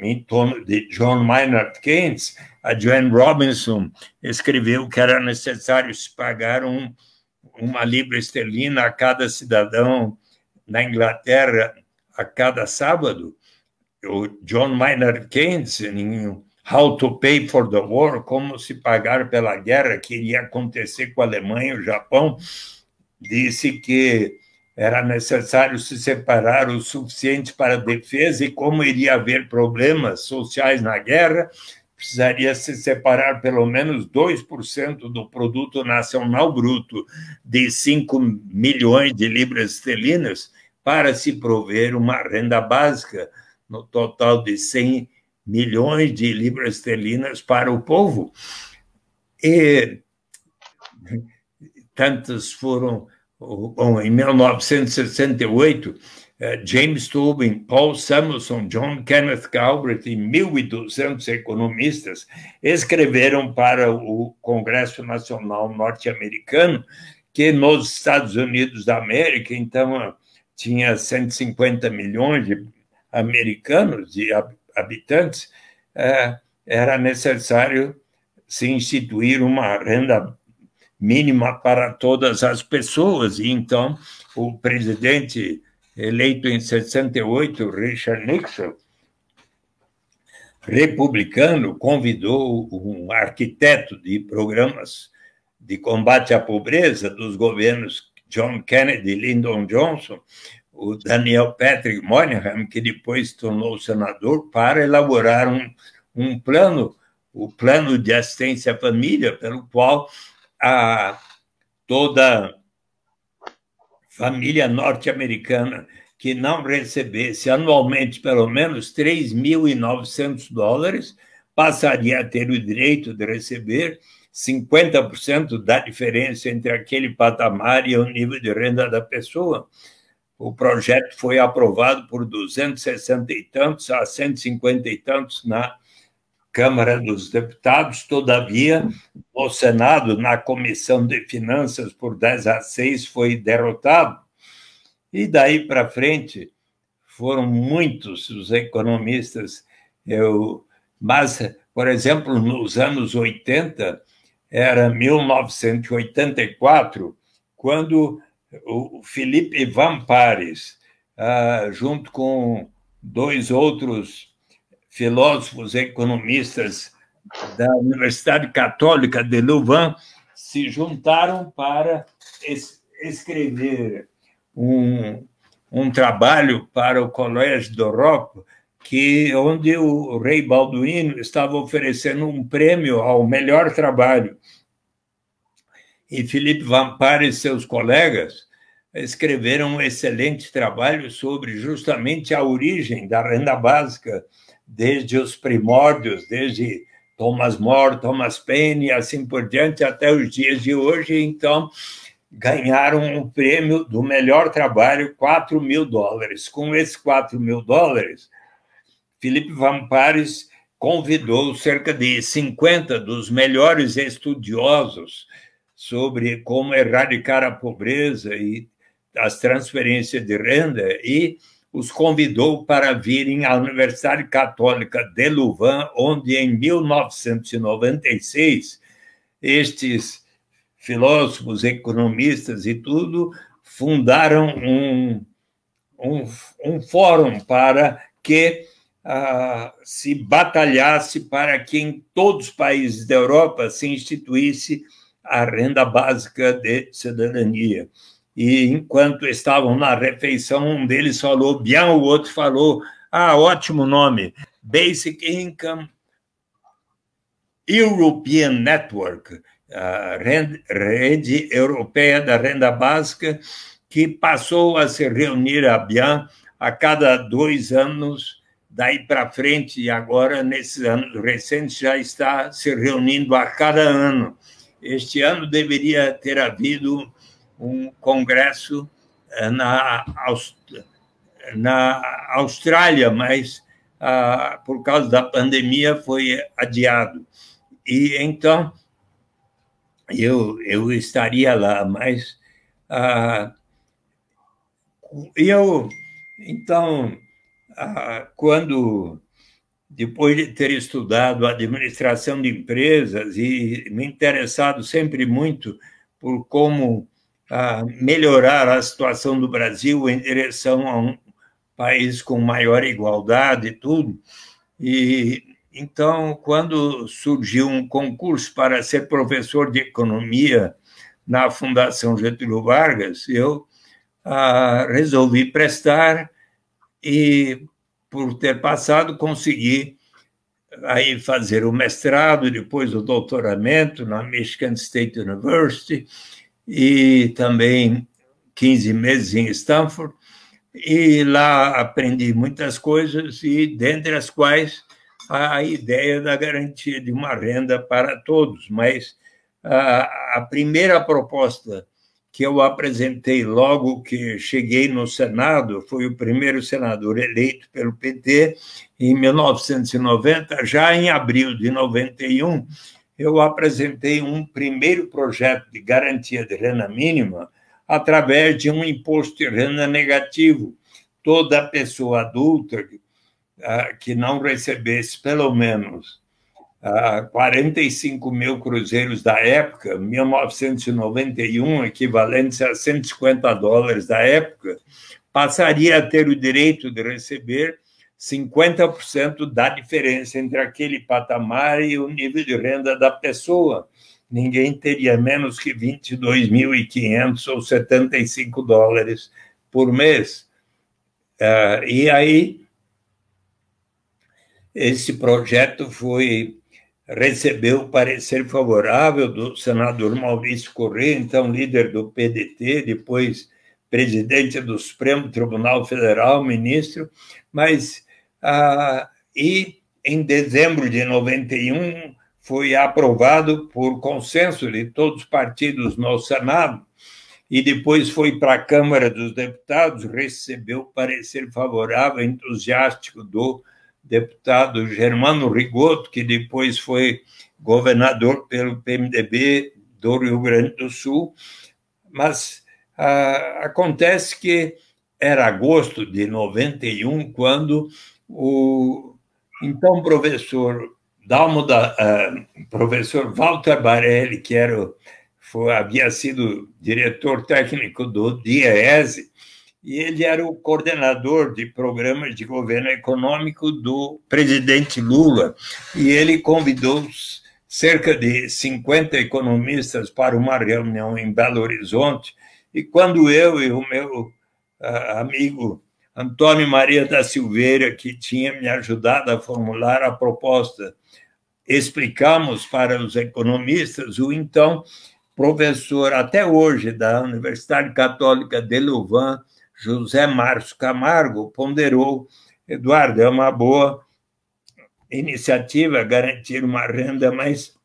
em torno de John Maynard Keynes, a Joanne Robinson escreveu que era necessário se pagar uma libra esterlina a cada cidadão na Inglaterra a cada sábado. O John Maynard Keynes, em How to Pay for the War, como se pagar pela guerra que iria acontecer com a Alemanha e o Japão, disse que era necessário se separar o suficiente para a defesa e, como iria haver problemas sociais na guerra, precisaria se separar pelo menos 2% do produto nacional bruto, de 5 milhões de libras esterlinas, para se prover uma renda básica, no total de 100 milhões de libras esterlinas para o povo. E tantos foram... Bom, em 1968, James Tobin, Paul Samuelson, John Kenneth Galbraith e 1.200 economistas escreveram para o Congresso Nacional Norte-Americano que nos Estados Unidos da América, então, tinha 150 milhões de americanos, de habitantes, era necessário se instituir uma renda mínima para todas as pessoas. E então o presidente eleito em 68, Richard Nixon, republicano, convidou um arquiteto de programas de combate à pobreza dos governos John Kennedy e Lyndon Johnson, o Daniel Patrick Moynihan, que depois se tornou senador, para elaborar um plano, o Plano de Assistência à Família, pelo qual toda família norte-americana que não recebesse anualmente pelo menos $3.900 passaria a ter o direito de receber 50% da diferença entre aquele patamar e o nível de renda da pessoa. O projeto foi aprovado por 260 e tantos a 150 e tantos na Câmara dos Deputados. Todavia, no Senado, na Comissão de Finanças, por 10-6, foi derrotado. E daí para frente, foram muitos os economistas. Mas, por exemplo, nos anos 80, era 1984, quando o Felipe Van Parijs, junto com 2 outros filósofos economistas da Universidade Católica de Louvain, se juntaram para escrever um trabalho para o Collège d'Europe, onde o rei Balduíno estava oferecendo um prêmio ao melhor trabalho. E Felipe Van Parijs e seus colegas escreveram um excelente trabalho sobre justamente a origem da renda básica, desde os primórdios, desde Thomas More, Thomas Paine, e assim por diante, até os dias de hoje. Então, ganharam um prêmio do melhor trabalho, $4.000. Com esses $4.000, Philippe Van Parijs convidou cerca de 50 dos melhores estudiosos sobre como erradicar a pobreza e as transferências de renda e os convidou para virem à Universidade Católica de Louvain, onde, em 1996, estes filósofos, economistas e tudo fundaram um fórum para que se batalhasse para que em todos os países da Europa se instituísse a renda básica de cidadania. E, enquanto estavam na refeição, um deles falou bien, o outro falou, ótimo nome, Basic Income European Network, a rede europeia da renda básica, que passou a se reunir a bien a cada 2 anos, daí para frente, e agora, nesses anos recentes, já está se reunindo a cada ano. Este ano deveria ter havido um congresso na Austrália, mas por causa da pandemia foi adiado. E então eu estaria lá, mas quando, depois de ter estudado administração de empresas e me interessado sempre muito por como melhorar a situação do Brasil em direção a um país com maior igualdade e tudo. E então, quando surgiu um concurso para ser professor de economia na Fundação Getúlio Vargas, eu resolvi prestar e, por ter passado, consegui aí fazer o mestrado, depois o doutoramento na Michigan State University, e também 15 meses em Stanford, e lá aprendi muitas coisas, e dentre as quais a ideia da garantia de uma renda para todos. Mas a primeira proposta que eu apresentei logo que cheguei no Senado, foi o primeiro senador eleito pelo PT, em 1990, já em abril de 91, eu apresentei um primeiro projeto de garantia de renda mínima através de um imposto de renda negativo. Toda pessoa adulta que não recebesse pelo menos 45 mil cruzeiros da época, 1991, equivalentes a $150 da época, passaria a ter o direito de receber 50% da diferença entre aquele patamar e o nível de renda da pessoa. Ninguém teria menos que 22.500 ou $75 por mês. E aí, esse projeto recebeu o parecer favorável do senador Maurício Correia, então líder do PDT, depois presidente do Supremo Tribunal Federal, ministro, mas e em dezembro de 91 foi aprovado por consenso de todos os partidos no Senado, e depois foi para a Câmara dos Deputados, recebeu parecer favorável, entusiástico do deputado Germano Rigoto, que depois foi governador pelo PMDB do Rio Grande do Sul, mas acontece que era agosto de 91, quando o então professor professor Walter Barelli, que havia sido diretor técnico do DIEESE, e ele era o coordenador de programas de governo econômico do presidente Lula, e ele convidou cerca de 50 economistas para uma reunião em Belo Horizonte, e quando eu e o meu amigo Antônio Maria da Silveira, que tinha me ajudado a formular a proposta, explicamos para os economistas, o então professor, até hoje, da Universidade Católica de Louvain, José Márcio Camargo, ponderou: Eduardo, é uma boa iniciativa garantir uma renda, mas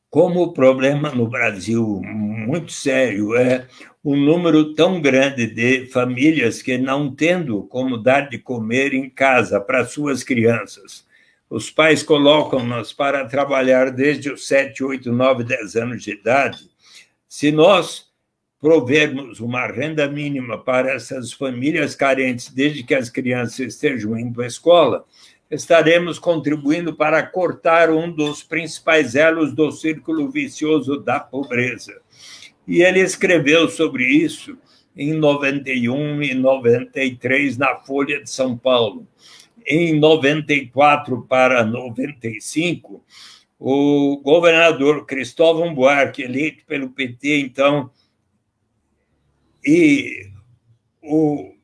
como o problema no Brasil muito sério é um número tão grande de famílias que não tendo como dar de comer em casa para suas crianças, os pais colocam-nos para trabalhar desde os 7, 8, 9, 10 anos de idade. Se nós provermos uma renda mínima para essas famílias carentes, desde que as crianças estejam indo à escola, estaremos contribuindo para cortar um dos principais elos do círculo vicioso da pobreza. E ele escreveu sobre isso em 91 e 93 na Folha de São Paulo. Em 94 para 95, o governador Cristóvão Buarque, eleito pelo PT, então, e o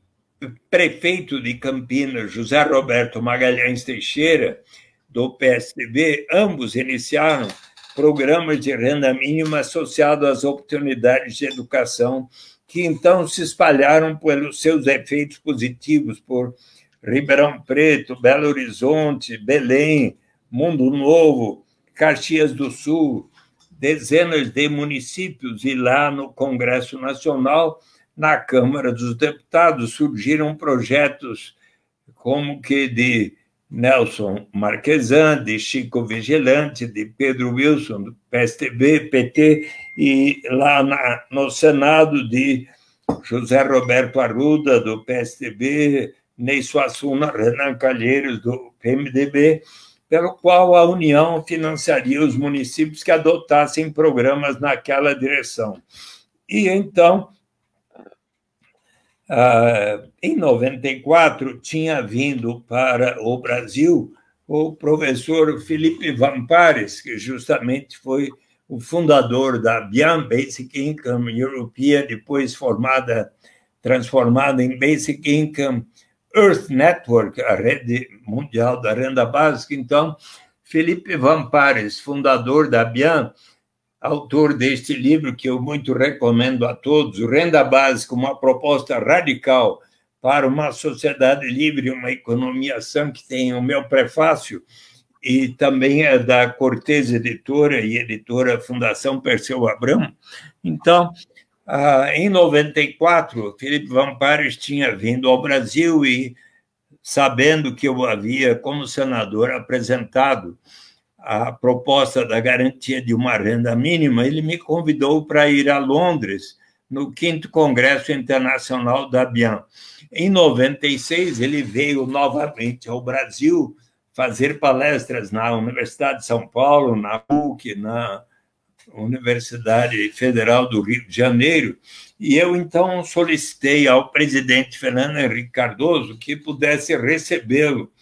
prefeito de Campinas, José Roberto Magalhães Teixeira, do PSDB, ambos iniciaram programas de renda mínima associados às oportunidades de educação, que então se espalharam pelos seus efeitos positivos por Ribeirão Preto, Belo Horizonte, Belém, Mundo Novo, Caxias do Sul, dezenas de municípios, e lá no Congresso Nacional, na Câmara dos Deputados, surgiram projetos como que de Nelson Marquesan, de Chico Vigilante, de Pedro Wilson, do PSDB, PT, e lá no Senado, de José Roberto Arruda, do PSDB, Ney Suassuna, Renan Calheiros, do PMDB, pelo qual a União financiaria os municípios que adotassem programas naquela direção. E, então, em 94, tinha vindo para o Brasil o professor Felipe Vampares, que justamente foi o fundador da BIAN, Basic Income European, depois transformada em Basic Income Earth Network, a rede mundial da renda básica. Então, Felipe Vampares, fundador da BIAN, autor deste livro que eu muito recomendo a todos, Renda Básica, uma proposta radical para uma sociedade livre, uma economia sã, que tem o meu prefácio, e também é da Cortez Editora e editora Fundação Perseu Abramo. Então, em 94, Felipe Vampares tinha vindo ao Brasil e, sabendo que eu havia, como senador, apresentado a proposta da garantia de uma renda mínima, ele me convidou para ir a Londres, no 5º Congresso Internacional da BIAN. Em 96, ele veio novamente ao Brasil fazer palestras na Universidade de São Paulo, na PUC, na Universidade Federal do Rio de Janeiro, e eu, então, solicitei ao presidente Fernando Henrique Cardoso que pudesse recebê-lo,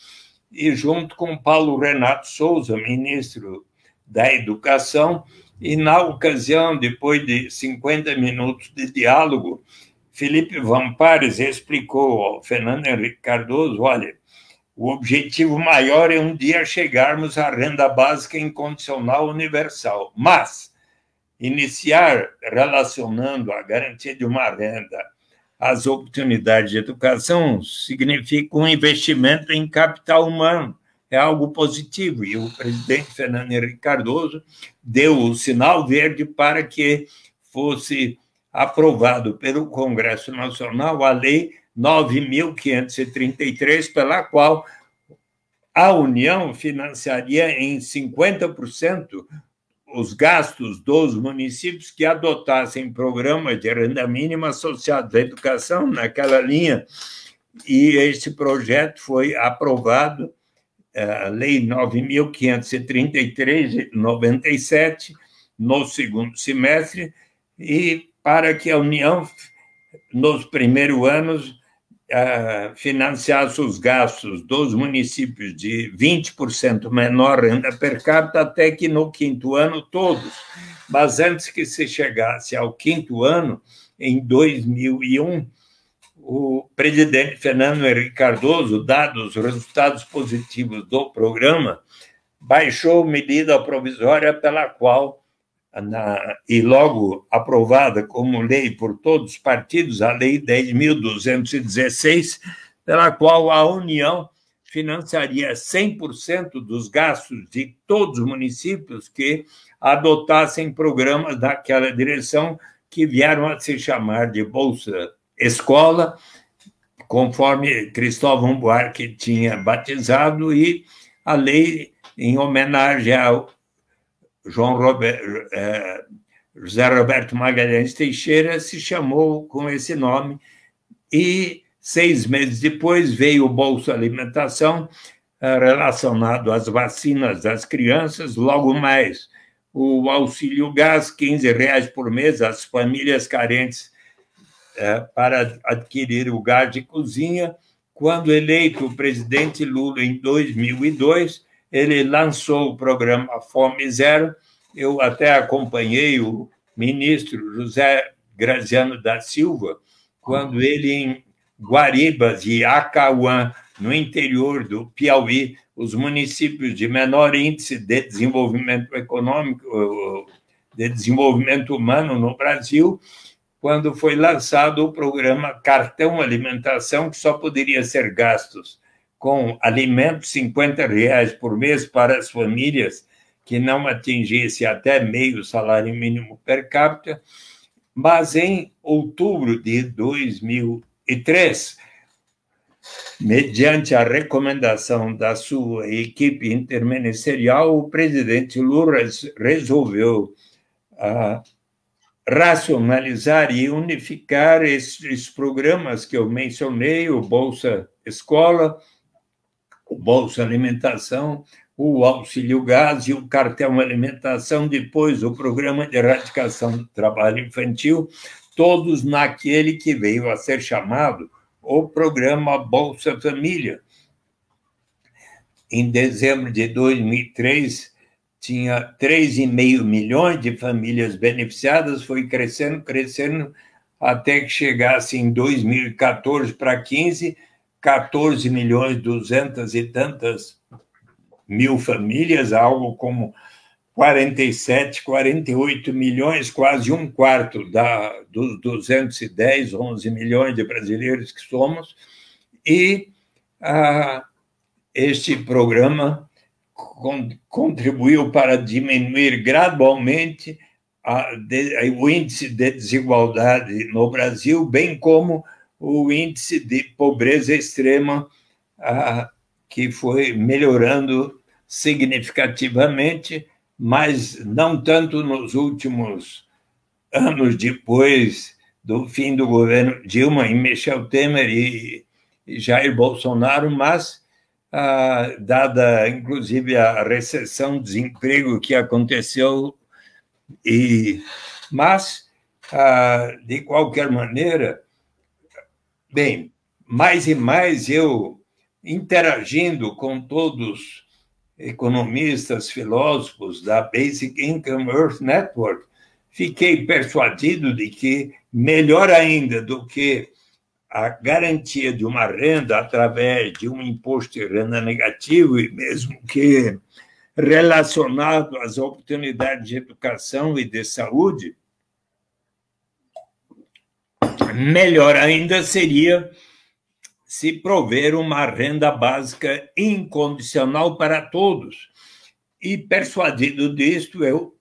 e junto com Paulo Renato Souza, ministro da Educação, e na ocasião, depois de 50 minutos de diálogo, Felipe Vampares explicou ao Fernando Henrique Cardoso: olha, o objetivo maior é um dia chegarmos à renda básica incondicional universal, mas iniciar relacionando a garantia de uma renda às oportunidades de educação significa um investimento em capital humano, é algo positivo. E o presidente Fernando Henrique Cardoso deu o sinal verde para que fosse aprovado pelo Congresso Nacional a Lei 9.533, pela qual a União financiaria em 50% os gastos dos municípios que adotassem programas de renda mínima associados à educação naquela linha. E esse projeto foi aprovado, a Lei 9.533, de 97, no segundo semestre, e para que a União, nos primeiros anos, financiasse os gastos dos municípios de 20% menor renda per capita, até que no 5º ano todos. Mas antes que se chegasse ao 5º ano, em 2001, o presidente Fernando Henrique Cardoso, dados os resultados positivos do programa, baixou medida provisória pela qual, e logo aprovada como lei por todos os partidos, a Lei 10.216, pela qual a União financiaria 100% dos gastos de todos os municípios que adotassem programas daquela direção, que vieram a se chamar de Bolsa Escola, conforme Cristóvão Buarque tinha batizado, e a lei, em homenagem ao José Roberto Magalhães Teixeira, se chamou com esse nome. E 6 meses depois veio o Bolsa Alimentação, relacionado às vacinas das crianças. Logo mais, o auxílio gás, R$ 15 por mês às famílias carentes para adquirir o gás de cozinha. Quando eleito o presidente Lula em 2002, ele lançou o programa Fome Zero. Eu até acompanhei o ministro José Graziano da Silva, quando ele, em Guaribas e Acauã, no interior do Piauí, os municípios de menor índice de desenvolvimento econômico, de desenvolvimento humano no Brasil, quando foi lançado o programa Cartão Alimentação, que só poderia ser gastos com alimentos, R$ 50 por mês para as famílias que não atingisse até meio salário mínimo per capita. Mas em outubro de 2003, mediante a recomendação da sua equipe interministerial, o presidente Lula resolveu racionalizar e unificar esses programas que eu mencionei, o Bolsa Escola, o Bolsa Alimentação, o Auxílio Gás e o Cartão Alimentação, depois o Programa de Erradicação do Trabalho Infantil, todos naquele que veio a ser chamado o Programa Bolsa Família. Em dezembro de 2003, tinha 3,5 milhões de famílias beneficiadas, foi crescendo, até que chegasse em 2014 para 15, 14 milhões 200 e tantas mil famílias, algo como 47, 48 milhões, quase um quarto dos 210, 11 milhões de brasileiros que somos. E este programa contribuiu para diminuir gradualmente o índice de desigualdade no Brasil, bem como o índice de pobreza extrema, que foi melhorando significativamente, mas não tanto nos últimos anos depois do fim do governo Dilma e Michel Temer e Jair Bolsonaro, mas dada, inclusive, a recessão, desemprego que aconteceu, mas, de qualquer maneira, bem, mais e mais eu, interagindo com todos economistas, filósofos da Basic Income Earth Network, fiquei persuadido de que, melhor ainda do que a garantia de uma renda através de um imposto de renda negativo, e mesmo que relacionado às oportunidades de educação e de saúde, melhor ainda seria se prover uma renda básica incondicional para todos. E, persuadido disto, eu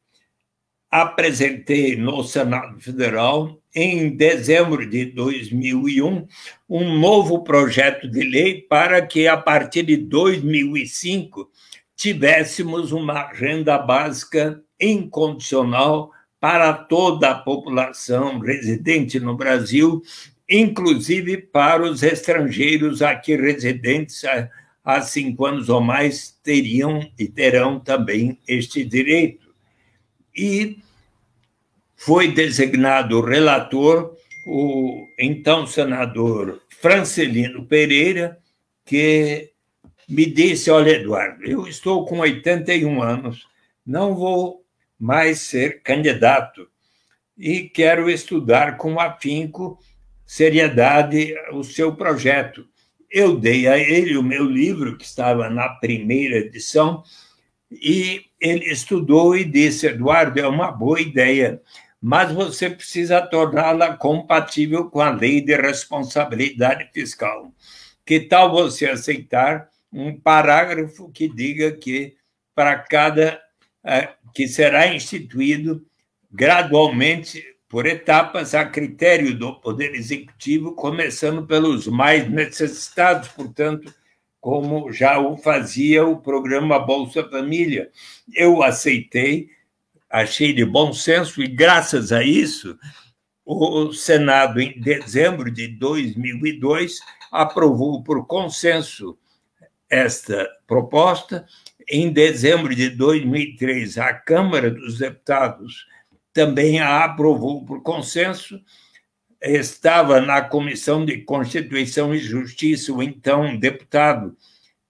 apresentei no Senado Federal, em dezembro de 2001, um novo projeto de lei para que, a partir de 2005, tivéssemos uma renda básica incondicional para toda a população residente no Brasil, inclusive para os estrangeiros aqui residentes há 5 anos ou mais, teriam e terão também este direito. E foi designado relator o então senador Francelino Pereira, que me disse: olha, Eduardo, eu estou com 81 anos, não vou mais ser candidato e quero estudar com afinco, seriedade, o seu projeto. Eu dei a ele o meu livro, que estava na primeira edição, e ele estudou e disse: Eduardo, é uma boa ideia, mas você precisa torná-la compatível com a lei de responsabilidade fiscal. Que tal você aceitar um parágrafo que diga que para cada que será instituído gradualmente, por etapas, a critério do Poder Executivo, começando pelos mais necessitados, portanto, como já o fazia o programa Bolsa Família. Eu aceitei, achei de bom senso, e graças a isso, o Senado, em dezembro de 2002, aprovou por consenso esta proposta. Em dezembro de 2003, a Câmara dos Deputados também a aprovou por consenso. Estava na Comissão de Constituição e Justiça o então deputado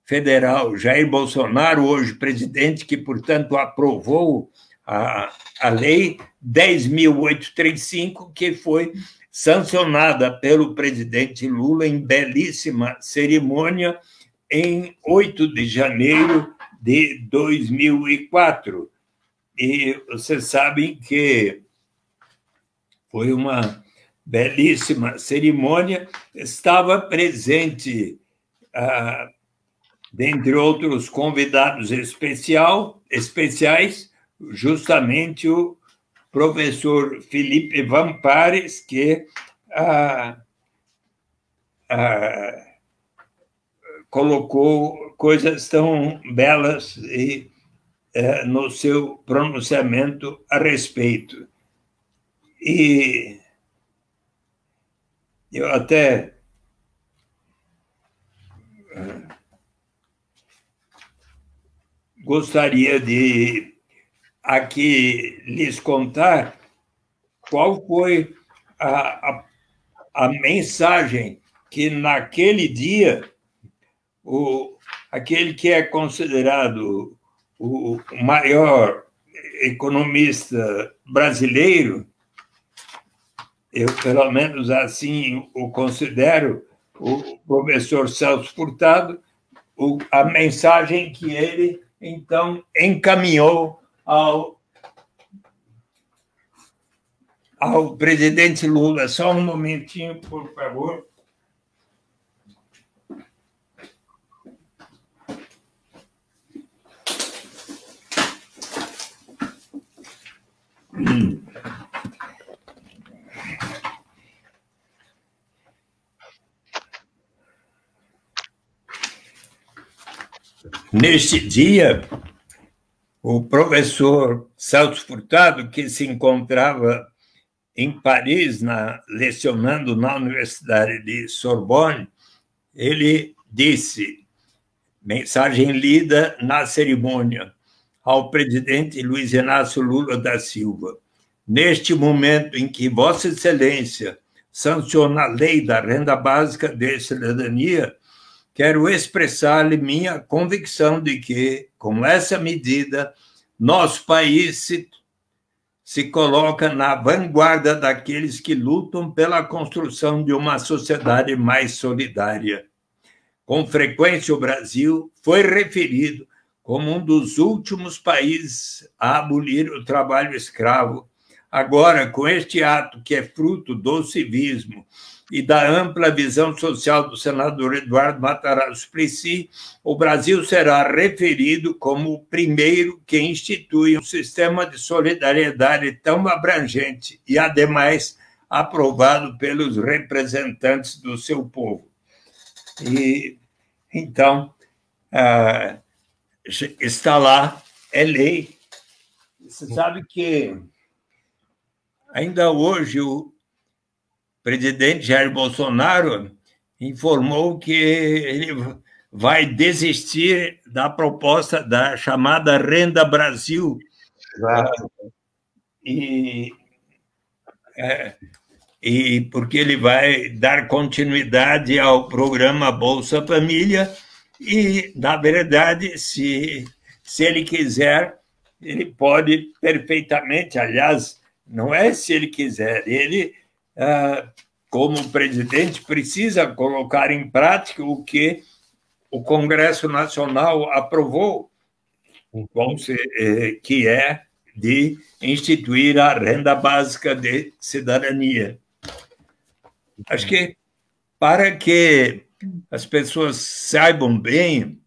federal Jair Bolsonaro, hoje presidente, que, portanto, aprovou a Lei 10.835, que foi sancionada pelo presidente Lula em belíssima cerimônia em 8 de janeiro de 2004. E vocês sabem que foi uma belíssima cerimônia. Estava presente, dentre outros convidados especiais, justamente o professor Felipe Vampares, que colocou coisas tão belas no seu pronunciamento a respeito. E eu até gostaria de aqui lhes contar qual foi a mensagem que, naquele dia, aquele que é considerado o maior economista brasileiro, eu, pelo menos assim o considero, o professor Celso Furtado, a mensagem que ele, então, encaminhou ao presidente Lula. Só um momentinho, por favor. Neste dia, o professor Celso Furtado, que se encontrava em Paris, lecionando na Universidade de Sorbonne, ele disse, mensagem lida na cerimônia, ao presidente Luiz Inácio Lula da Silva: neste momento em que Vossa Excelência sanciona a lei da renda básica de cidadania, quero expressar-lhe minha convicção de que, com essa medida, nosso país se coloca na vanguarda daqueles que lutam pela construção de uma sociedade mais solidária. Com frequência, o Brasil foi referido como um dos últimos países a abolir o trabalho escravo. Agora, com este ato que é fruto do civismo e da ampla visão social do senador Eduardo Matarazzo Suplicy, o Brasil será referido como o primeiro que institui um sistema de solidariedade tão abrangente e, ademais, aprovado pelos representantes do seu povo. E, então, está lá, é lei. Você sabe que ainda hoje o presidente Jair Bolsonaro informou que ele vai desistir da proposta da chamada Renda Brasil. Exato. E porque ele vai dar continuidade ao programa Bolsa Família e, na verdade, se ele quiser, ele pode perfeitamente, aliás, não é se ele quiser, ele, como presidente, precisa colocar em prática o que o Congresso Nacional aprovou, que é de instituir a renda básica de cidadania. Acho que, para que as pessoas saibam bem,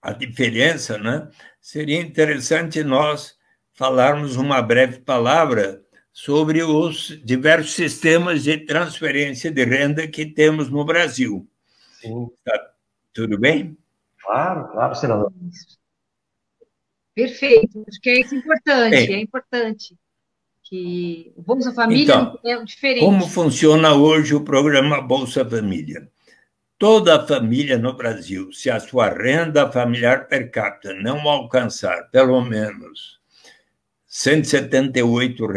a diferença, né? Seria interessante nós falarmos uma breve palavra sobre os diversos sistemas de transferência de renda que temos no Brasil. Sim. Tá tudo bem? Claro, claro, senador. Perfeito, acho que é isso importante, Bem, é importante que o Bolsa Família então, é diferente. como funciona hoje o programa Bolsa Família? Toda família no Brasil, se a sua renda familiar per capita não alcançar pelo menos R$ 178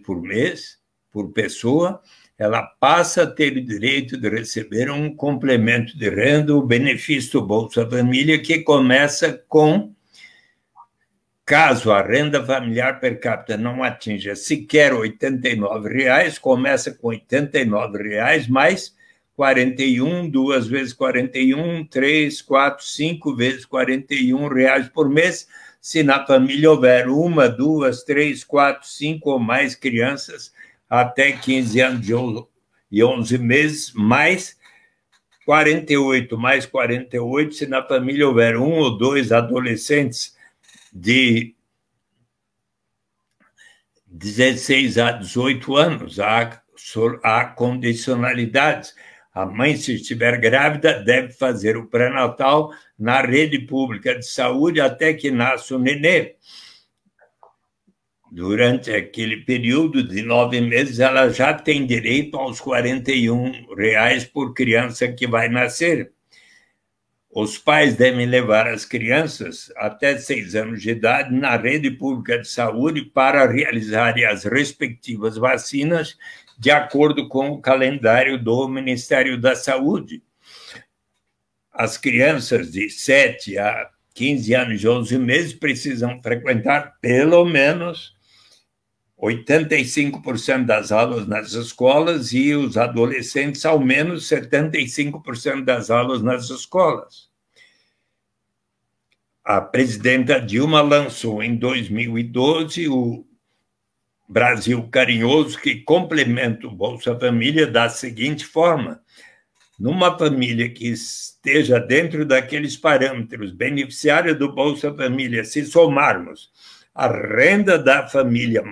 por mês, por pessoa, ela passa a ter o direito de receber um complemento de renda, o benefício do Bolsa Família, que começa com, caso a renda familiar per capita não atinja sequer R$ 89, começa com R$ 89 mais 41, 2 vezes 41, 3, 4, 5 vezes R$ 41 por mês. Se na família houver 1, 2, 3, 4, 5 ou mais crianças até 15 anos e 11 meses, mais 48, mais 48, se na família houver 1 ou 2 adolescentes de 16 a 18 anos, há condicionalidades. A mãe, se estiver grávida, deve fazer o pré-natal na rede pública de saúde até que nasça o nenê. Durante aquele período de 9 meses, ela já tem direito aos R$ 41 por criança que vai nascer. Os pais devem levar as crianças até 6 anos de idade na rede pública de saúde para realizarem as respectivas vacinas de acordo com o calendário do Ministério da Saúde. As crianças de 7 a 15 anos e 11 meses precisam frequentar pelo menos 85% das aulas nas escolas e os adolescentes ao menos 75% das aulas nas escolas. A presidenta Dilma lançou em 2012 o Brasil Carinhoso, que complementa o Bolsa Família da seguinte forma: numa família que esteja dentro daqueles parâmetros, beneficiária do Bolsa Família, se somarmos a renda da família,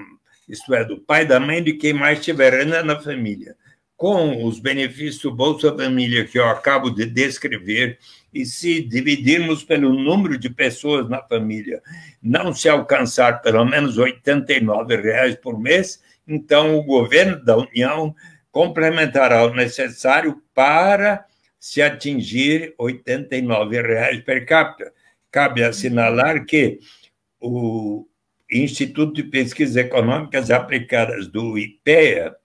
isto é, do pai, da mãe, de quem mais tiver renda na família, com os benefícios do Bolsa Família que eu acabo de descrever, e se dividirmos pelo número de pessoas na família, não se alcançar pelo menos R$ 89 por mês, então o governo da União complementará o necessário para se atingir R$ 89 per capita. Cabe assinalar que o Instituto de Pesquisas Econômicas Aplicadas do IPEA,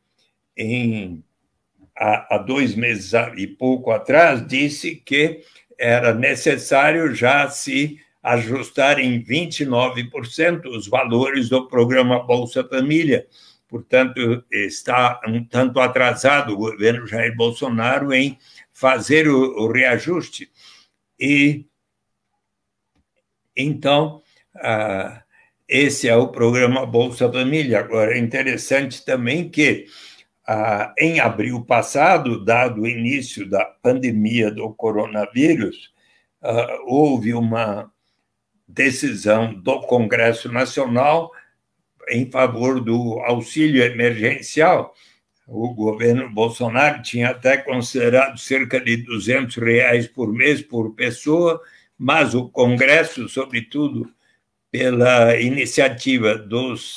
há 2 meses e pouco atrás, disse que era necessário já se ajustar em 29% os valores do programa Bolsa Família. Portanto, está um tanto atrasado o governo Jair Bolsonaro em fazer o reajuste. E, então, esse é o programa Bolsa Família. Agora, é interessante também que, em abril passado, dado o início da pandemia do coronavírus, houve uma decisão do Congresso Nacional em favor do auxílio emergencial. O governo Bolsonaro tinha até considerado cerca de R$ 200 por mês por pessoa, mas o Congresso, sobretudo pela iniciativa dos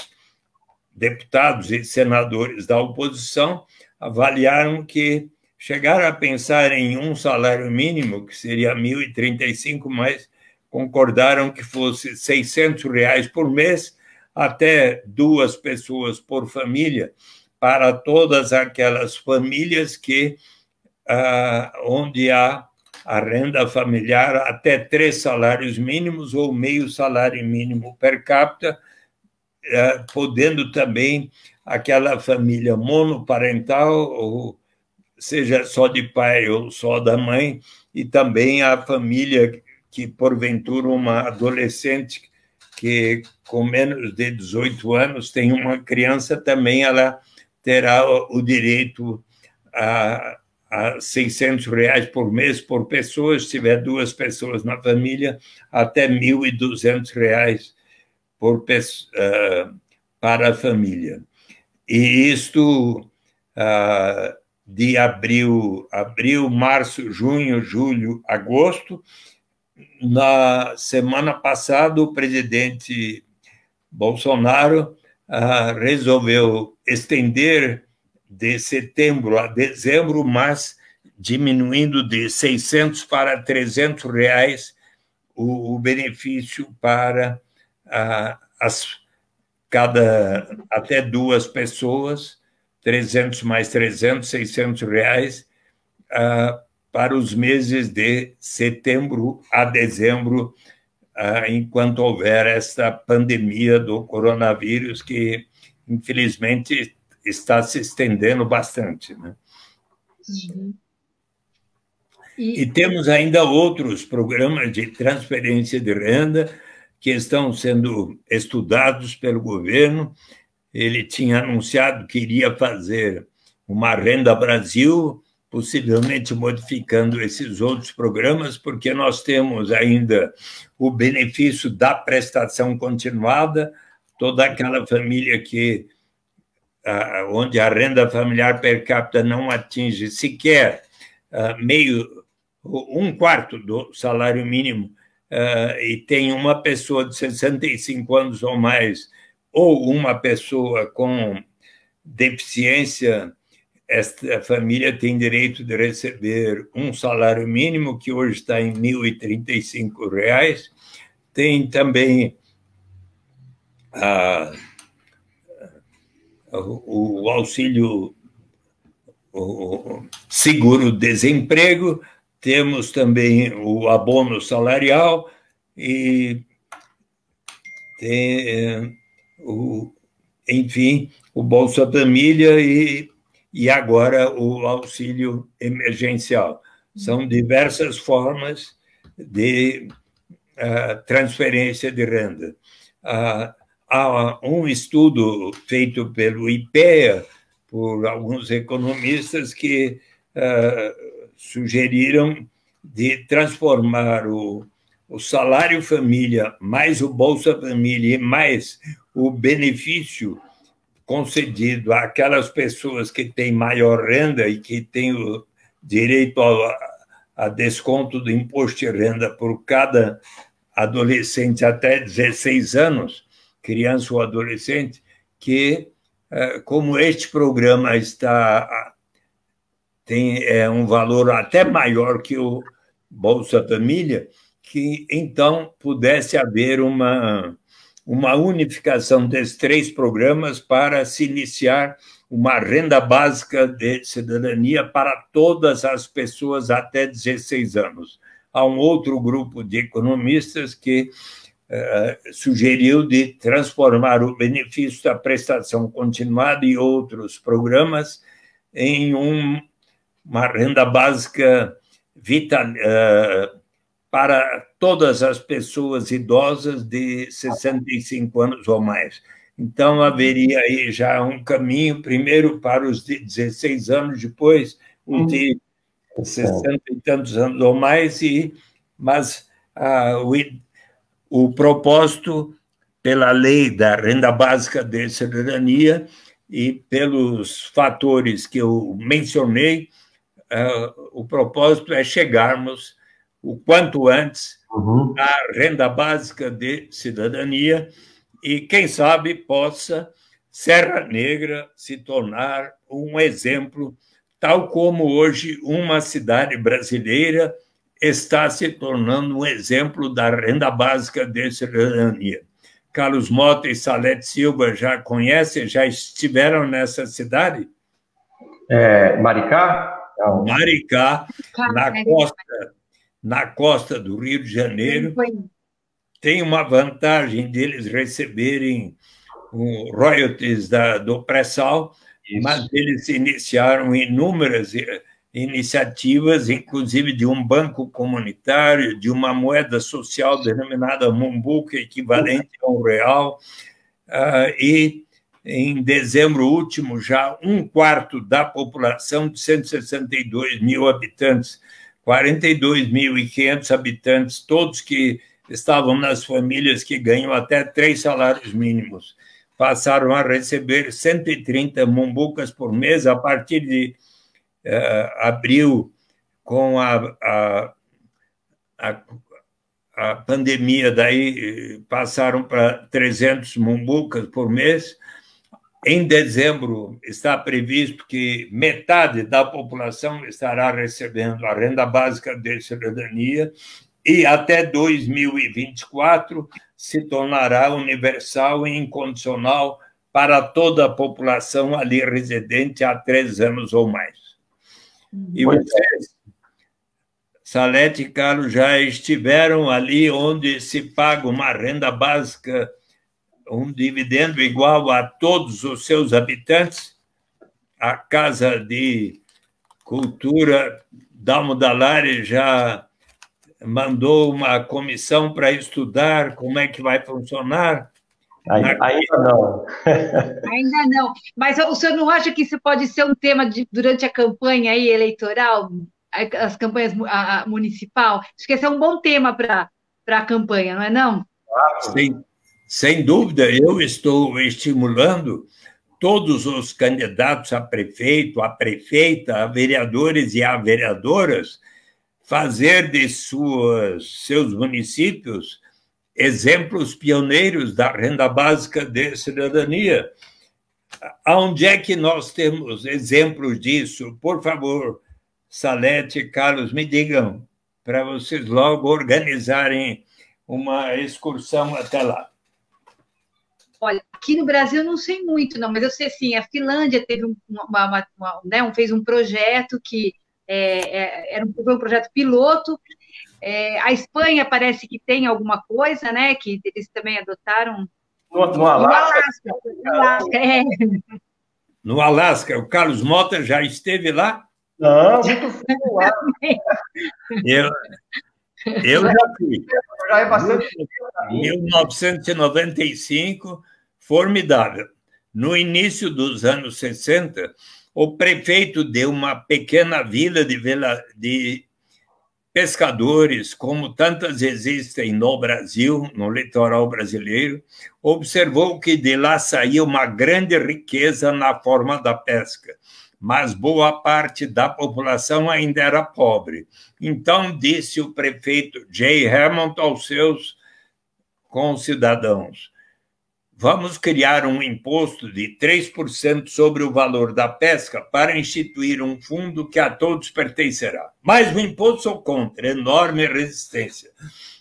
deputados e senadores da oposição, avaliaram que chegaram a pensar em um salário mínimo, que seria R$ 1.035, mas concordaram que fosse R$ 600 por mês, até 2 pessoas por família, para todas aquelas famílias que, onde há a renda familiar até 3 salários mínimos ou meio salário mínimo per capita, podendo também aquela família monoparental, ou seja, só de pai ou só da mãe, e também a família que, porventura, uma adolescente que, com menos de 18 anos, tem uma criança, também ela terá o direito a R$600 por mês por pessoa, se tiver 2 pessoas na família, até R$1.200 para a família. E isto de abril, março, junho, julho, agosto. Na semana passada, o presidente Bolsonaro resolveu estender de setembro a dezembro, mas diminuindo de R$600 para R$300 o benefício para até 2 pessoas, 300 mais 300, R$600, para os meses de setembro a dezembro, enquanto houver esta pandemia do coronavírus, que, infelizmente, está se estendendo bastante, né? Uhum. E temos ainda outros programas de transferência de renda que estão sendo estudados pelo governo. Ele tinha anunciado que iria fazer uma Renda Brasil, possivelmente modificando esses outros programas, porque nós temos ainda o benefício da prestação continuada, toda aquela família onde a renda familiar per capita não atinge sequer um quarto do salário mínimo, e tem uma pessoa de 65 anos ou mais, ou uma pessoa com deficiência, esta família tem direito de receber um salário mínimo, que hoje está em R$1.035. Tem também o auxílio, o seguro-desemprego, temos também o abono salarial e tem, enfim, o Bolsa Família e agora o auxílio emergencial. São diversas formas de transferência de renda. Há um estudo feito pelo IPEA, por alguns economistas, que sugeriram de transformar o salário família, mais o Bolsa Família e mais o benefício concedido àquelas pessoas que têm maior renda e que têm o direito a desconto do imposto de renda por cada adolescente até 16 anos, criança ou adolescente, que, como este programa tem um valor até maior que o Bolsa Família, que então pudesse haver uma unificação desses 3 programas para se iniciar uma renda básica de cidadania para todas as pessoas até 16 anos. Há um outro grupo de economistas que sugeriu de transformar o benefício da prestação continuada e outros programas em uma renda básica para todas as pessoas idosas de 65 anos ou mais. Então, haveria aí já um caminho, primeiro para os de 16 anos, depois os de 60 e tantos anos ou mais, mas o propósito, pela lei da renda básica de cidadania e pelos fatores que eu mencionei, o propósito é chegarmos o quanto antes à renda básica de cidadania e, quem sabe, possa Serra Negra se tornar um exemplo, tal como hoje uma cidade brasileira está se tornando um exemplo da renda básica de cidadania. Carlos Mota e Salete Silva já conhecem, já estiveram nessa cidade? Maricá? Não. Maricá, na costa do Rio de Janeiro. Tem uma vantagem deles receberem royalties do pré-sal, mas eles iniciaram inúmeras iniciativas, inclusive de um banco comunitário, de uma moeda social denominada Mumbuca, equivalente a R$1, e em dezembro último, já 1/4 da população de 162 mil habitantes, 42.500 habitantes, todos que estavam nas famílias que ganham até 3 salários mínimos, passaram a receber 130 mumbucas por mês. A partir de abril, com a pandemia, daí passaram para 300 mumbucas por mês. Em dezembro, está previsto que metade da população estará recebendo a renda básica de cidadania e até 2024 se tornará universal e incondicional para toda a população ali residente há 3 anos ou mais. E vocês, Salete e Carlos, já estiveram ali onde se paga uma renda básica, um dividendo igual a todos os seus habitantes? A Casa de Cultura Dalmo Dallari já mandou uma comissão para estudar como é que vai funcionar? Ainda não. Ainda não. Mas o senhor não acha que isso pode ser um tema durante a campanha aí eleitoral, as campanhas municipal? Acho que esse é um bom tema para a campanha, não é não? Sem dúvida, eu estou estimulando todos os candidatos a prefeito, a prefeita, a vereadores e a vereadoras fazer de seus municípios exemplos pioneiros da renda básica de cidadania. Onde é que nós temos exemplos disso? Por favor, Salete e Carlos, me digam, para vocês logo organizarem uma excursão até lá. Olha, aqui no Brasil eu não sei muito, não, mas eu sei assim, a Finlândia teve fez um projeto que foi um projeto piloto. A Espanha parece que tem alguma coisa, né? Que eles também adotaram. No Alasca. No Alasca. O Carlos Mota já esteve lá? Não, muito frio lá. Eu já fui. Já é bastante. 1995, formidável. No início dos anos 60, o prefeito de uma pequena vila de pescadores, como tantas existem no Brasil, no litoral brasileiro, observou que de lá saía uma grande riqueza na forma da pesca, mas boa parte da população ainda era pobre. Então, disse o prefeito Jay Hammond aos seus concidadãos: vamos criar um imposto de 3% sobre o valor da pesca para instituir um fundo que a todos pertencerá. Mas o imposto sou contra, enorme resistência.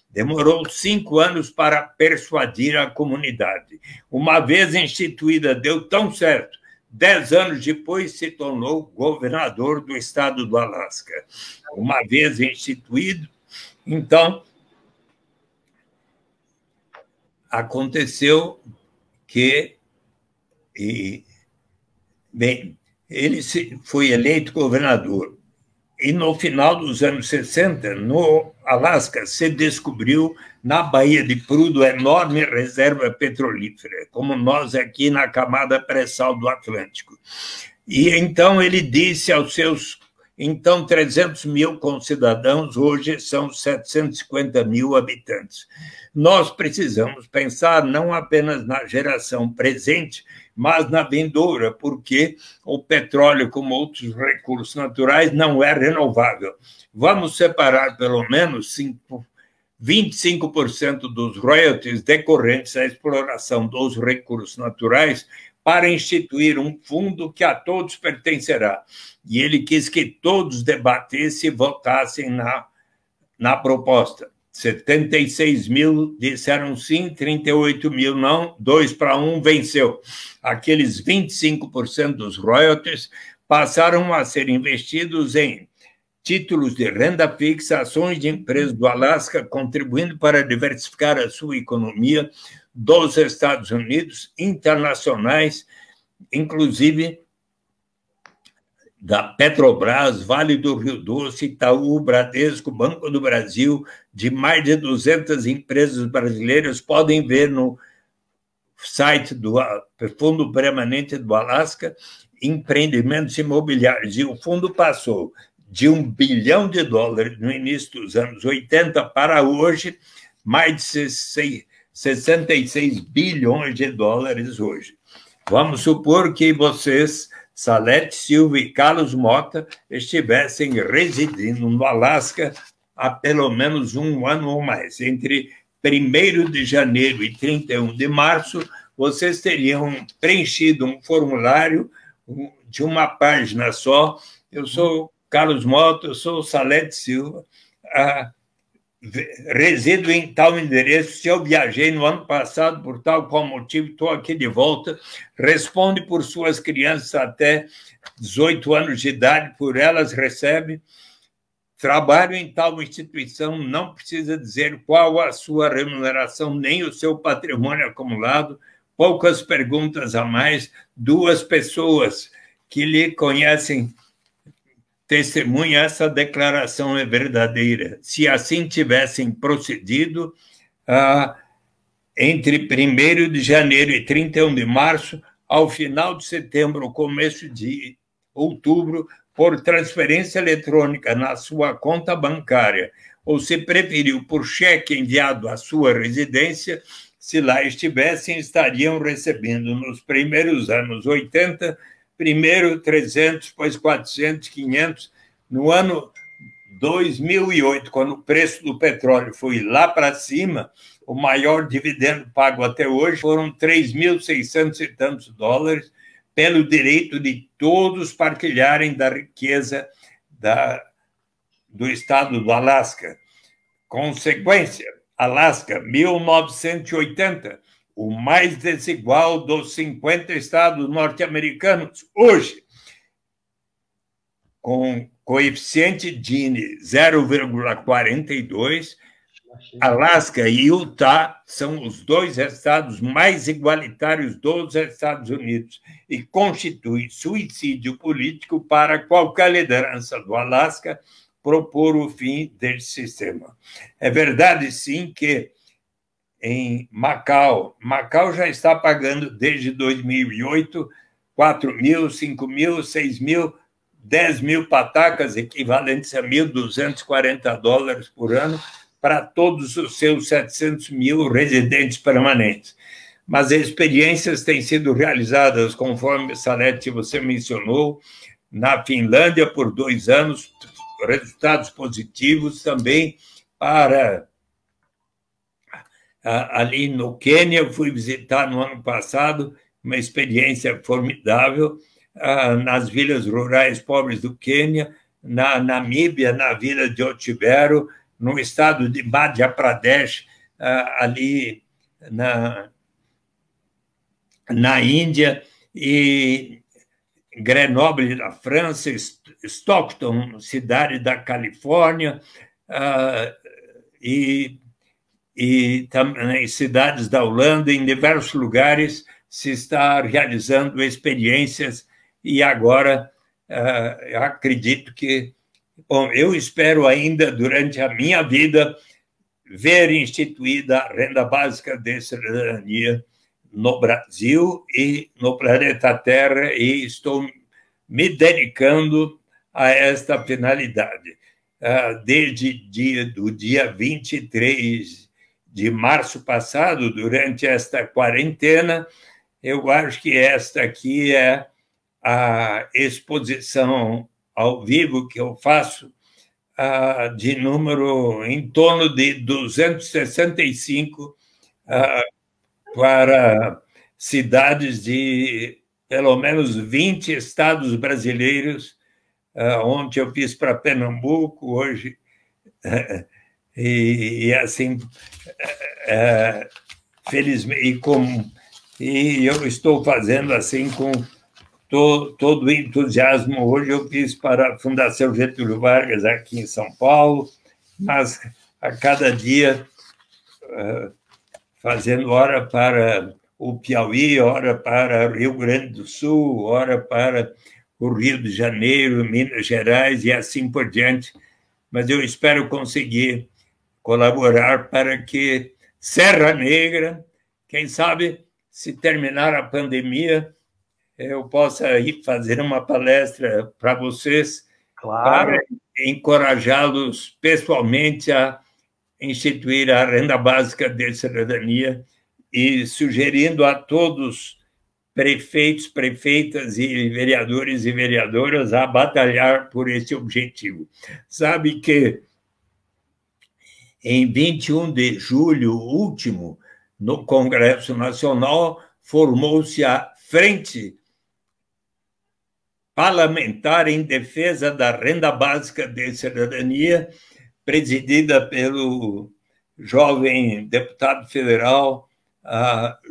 Demorou 5 anos para persuadir a comunidade. Uma vez instituída, deu tão certo. 10 anos depois, se tornou governador do estado do Alasca. Uma vez instituído, então, aconteceu que, ele foi eleito governador. E no final dos anos 60, no Alasca, se descobriu, na Baía de Prudhoe, enorme reserva petrolífera, como nós aqui na camada pré-sal do Atlântico. E então ele disse aos seus 300 mil concidadãos, hoje são 750 mil habitantes. Nós precisamos pensar não apenas na geração presente, mas na vindoura, porque o petróleo, como outros recursos naturais, não é renovável. Vamos separar pelo menos 25% dos royalties decorrentes à exploração dos recursos naturais para instituir um fundo que a todos pertencerá. E ele quis que todos debatessem e votassem na proposta. 76 mil disseram sim, 38 mil não, 2-1 venceu. Aqueles 25% dos royalties passaram a ser investidos em títulos de renda fixa, ações de empresas do Alasca, contribuindo para diversificar a sua economia dos Estados Unidos, internacionais, inclusive da Petrobras, Vale do Rio Doce, Itaú, Bradesco, Banco do Brasil, de mais de 200 empresas brasileiras. Podem ver no site do Fundo Permanente do Alasca, empreendimentos imobiliários. E o fundo passou de $1 bilhão no início dos anos 80 para hoje, mais de 66 bilhões de dólares hoje. Vamos supor que vocês, Salete Silva e Carlos Mota, estivessem residindo no Alasca há pelo menos um ano ou mais. Entre 1º de janeiro e 31 de março, vocês teriam preenchido um formulário de uma página só. Eu sou Carlos Mota, eu sou Salete Silva, resido em tal endereço, se eu viajei no ano passado por tal qual motivo, estou aqui de volta, responde por suas crianças até 18 anos de idade, por elas recebe, trabalho em tal instituição, não precisa dizer qual a sua remuneração, nem o seu patrimônio acumulado, poucas perguntas a mais, 2 pessoas que lhe conhecem testemunha, essa declaração é verdadeira. Se assim tivessem procedido, entre 1º de janeiro e 31 de março, ao final de setembro, começo de outubro, por transferência eletrônica na sua conta bancária, ou se preferiu por cheque enviado à sua residência, se lá estivessem, estariam recebendo nos primeiros anos 80, primeiro 300, depois 400, 500. No ano 2008, quando o preço do petróleo foi lá para cima, o maior dividendo pago até hoje foram 3.600 e tantos dólares, pelo direito de todos partilharem da riqueza do estado do Alasca. Consequência, Alasca, 1980, o mais desigual dos 50 estados norte-americanos. Hoje, com coeficiente Gini 0,42, Alasca e Utah são os 2 estados mais igualitários dos Estados Unidos e constitui suicídio político para qualquer liderança do Alasca propor o fim desse sistema. É verdade, sim, que em Macau já está pagando desde 2008 4.000, 5.000, 6.000, 10.000 patacas, equivalentes a $1.240 por ano, para todos os seus 700.000 residentes permanentes. Mas as experiências têm sido realizadas, conforme, Salete, você mencionou, na Finlândia por 2 anos, resultados positivos também para... Ali no Quênia, eu fui visitar no ano passado, uma experiência formidável, nas vilas rurais pobres do Quênia, na Namíbia, na vila de Otivero, no estado de Madhya Pradesh, ali na Índia, e Grenoble, na França, Stockton, cidade da Califórnia, e também em cidades da Holanda, em diversos lugares, se está realizando experiências, e agora eu acredito que... Bom, eu espero ainda, durante a minha vida, ver instituída a renda básica de cidadania no Brasil e no planeta Terra, e estou me dedicando a esta finalidade. Desde o dia 23 de março passado, durante esta quarentena, eu acho que esta aqui é a exposição ao vivo que eu faço, de número em torno de 265 para cidades de pelo menos 20 estados brasileiros. Ontem eu fiz para Pernambuco, hoje, e assim, felizmente, e eu estou fazendo assim com todo o entusiasmo. Hoje eu fiz para a Fundação Getúlio Vargas aqui em São Paulo, mas a cada dia fazendo hora para o Piauí, hora para o Rio Grande do Sul, hora para o Rio de Janeiro, Minas Gerais e assim por diante. Mas eu espero conseguir colaborar para que Serra Negra, quem sabe se terminar a pandemia, eu possa ir fazer uma palestra para vocês, Claro. para encorajá-los pessoalmente a instituir a renda básica de cidadania e sugerindo a todos, prefeitos, prefeitas e vereadoras a batalhar por esse objetivo. Sabe que em 21 de julho último, no Congresso Nacional, formou-se a Frente Parlamentar em Defesa da Renda Básica de Cidadania, presidida pelo jovem deputado federal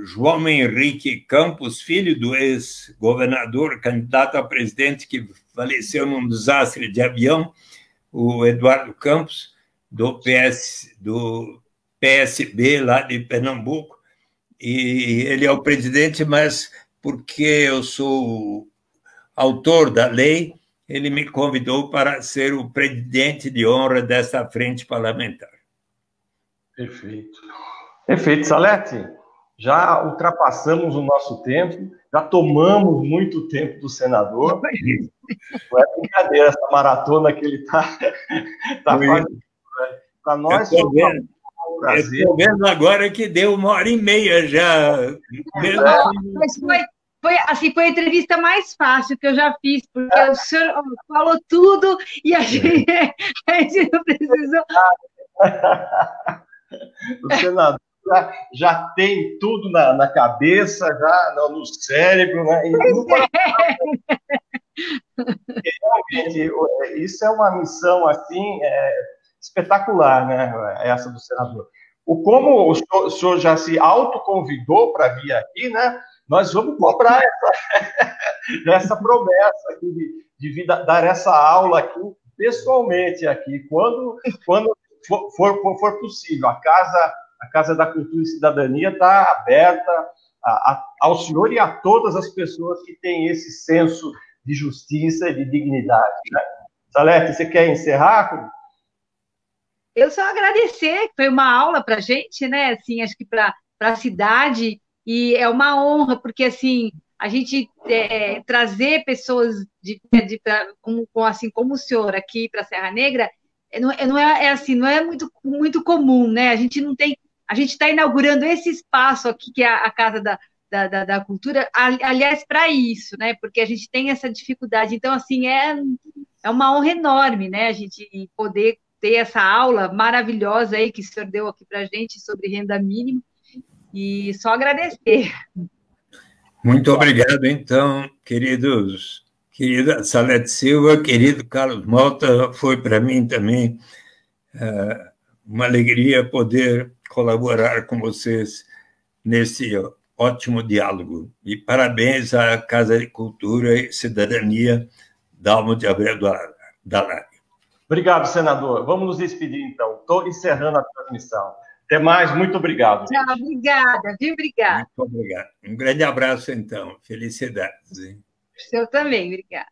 João Henrique Campos, filho do ex-governador, candidato a presidente que faleceu num desastre de avião, o Eduardo Campos, do PSB lá de Pernambuco, e ele é o presidente, mas porque eu sou autor da lei, ele me convidou para ser o presidente de honra dessa frente parlamentar. Perfeito. Perfeito, Salete. Já ultrapassamos o nosso tempo, já tomamos muito tempo do senador. Não é brincadeira essa maratona que ele está fazendo. Para nós, eu estou vendo agora que deu 1h30 já. Mas foi a entrevista mais fácil que eu já fiz, porque o senhor falou tudo e a gente não precisou. O senador já tem tudo na cabeça, já no cérebro, né? Realmente, isso é uma missão assim espetacular, né? Essa do senador. Como o senhor já se autoconvidou para vir aqui, né? Nós vamos cobrar essa promessa aqui de dar essa aula aqui pessoalmente aqui, quando for possível. A Casa da Cultura e Cidadania está aberta ao senhor e a todas as pessoas que têm esse senso de justiça e de dignidade. Né? Salete, você quer encerrar? Eu só agradecer, foi uma aula para a gente, né? Assim, acho que para a cidade, e é uma honra, porque assim, a gente trazer pessoas assim como o senhor aqui para a Serra Negra não é muito comum, né? A gente não tem. A gente está inaugurando esse espaço aqui, que é a Casa da Cultura, aliás, para isso, né? Porque a gente tem essa dificuldade. Então, assim, é uma honra enorme, né? A gente poder ter essa aula maravilhosa aí que o senhor deu aqui para a gente sobre renda mínima. E só agradecer. Muito obrigado, então, querida Salete Silva, querido Carlos Malta, foi para mim também uma alegria poder colaborar com vocês nesse ótimo diálogo. E parabéns à Casa de Cultura e Cidadania Dalmo de Abreu da Lari. Obrigado, senador. Vamos nos despedir, então. Estou encerrando a transmissão. Até mais, muito obrigado. Tchau, obrigada, viu? Obrigada. Muito obrigado. Um grande abraço, então. Felicidades. Hein? O senhor também, obrigada.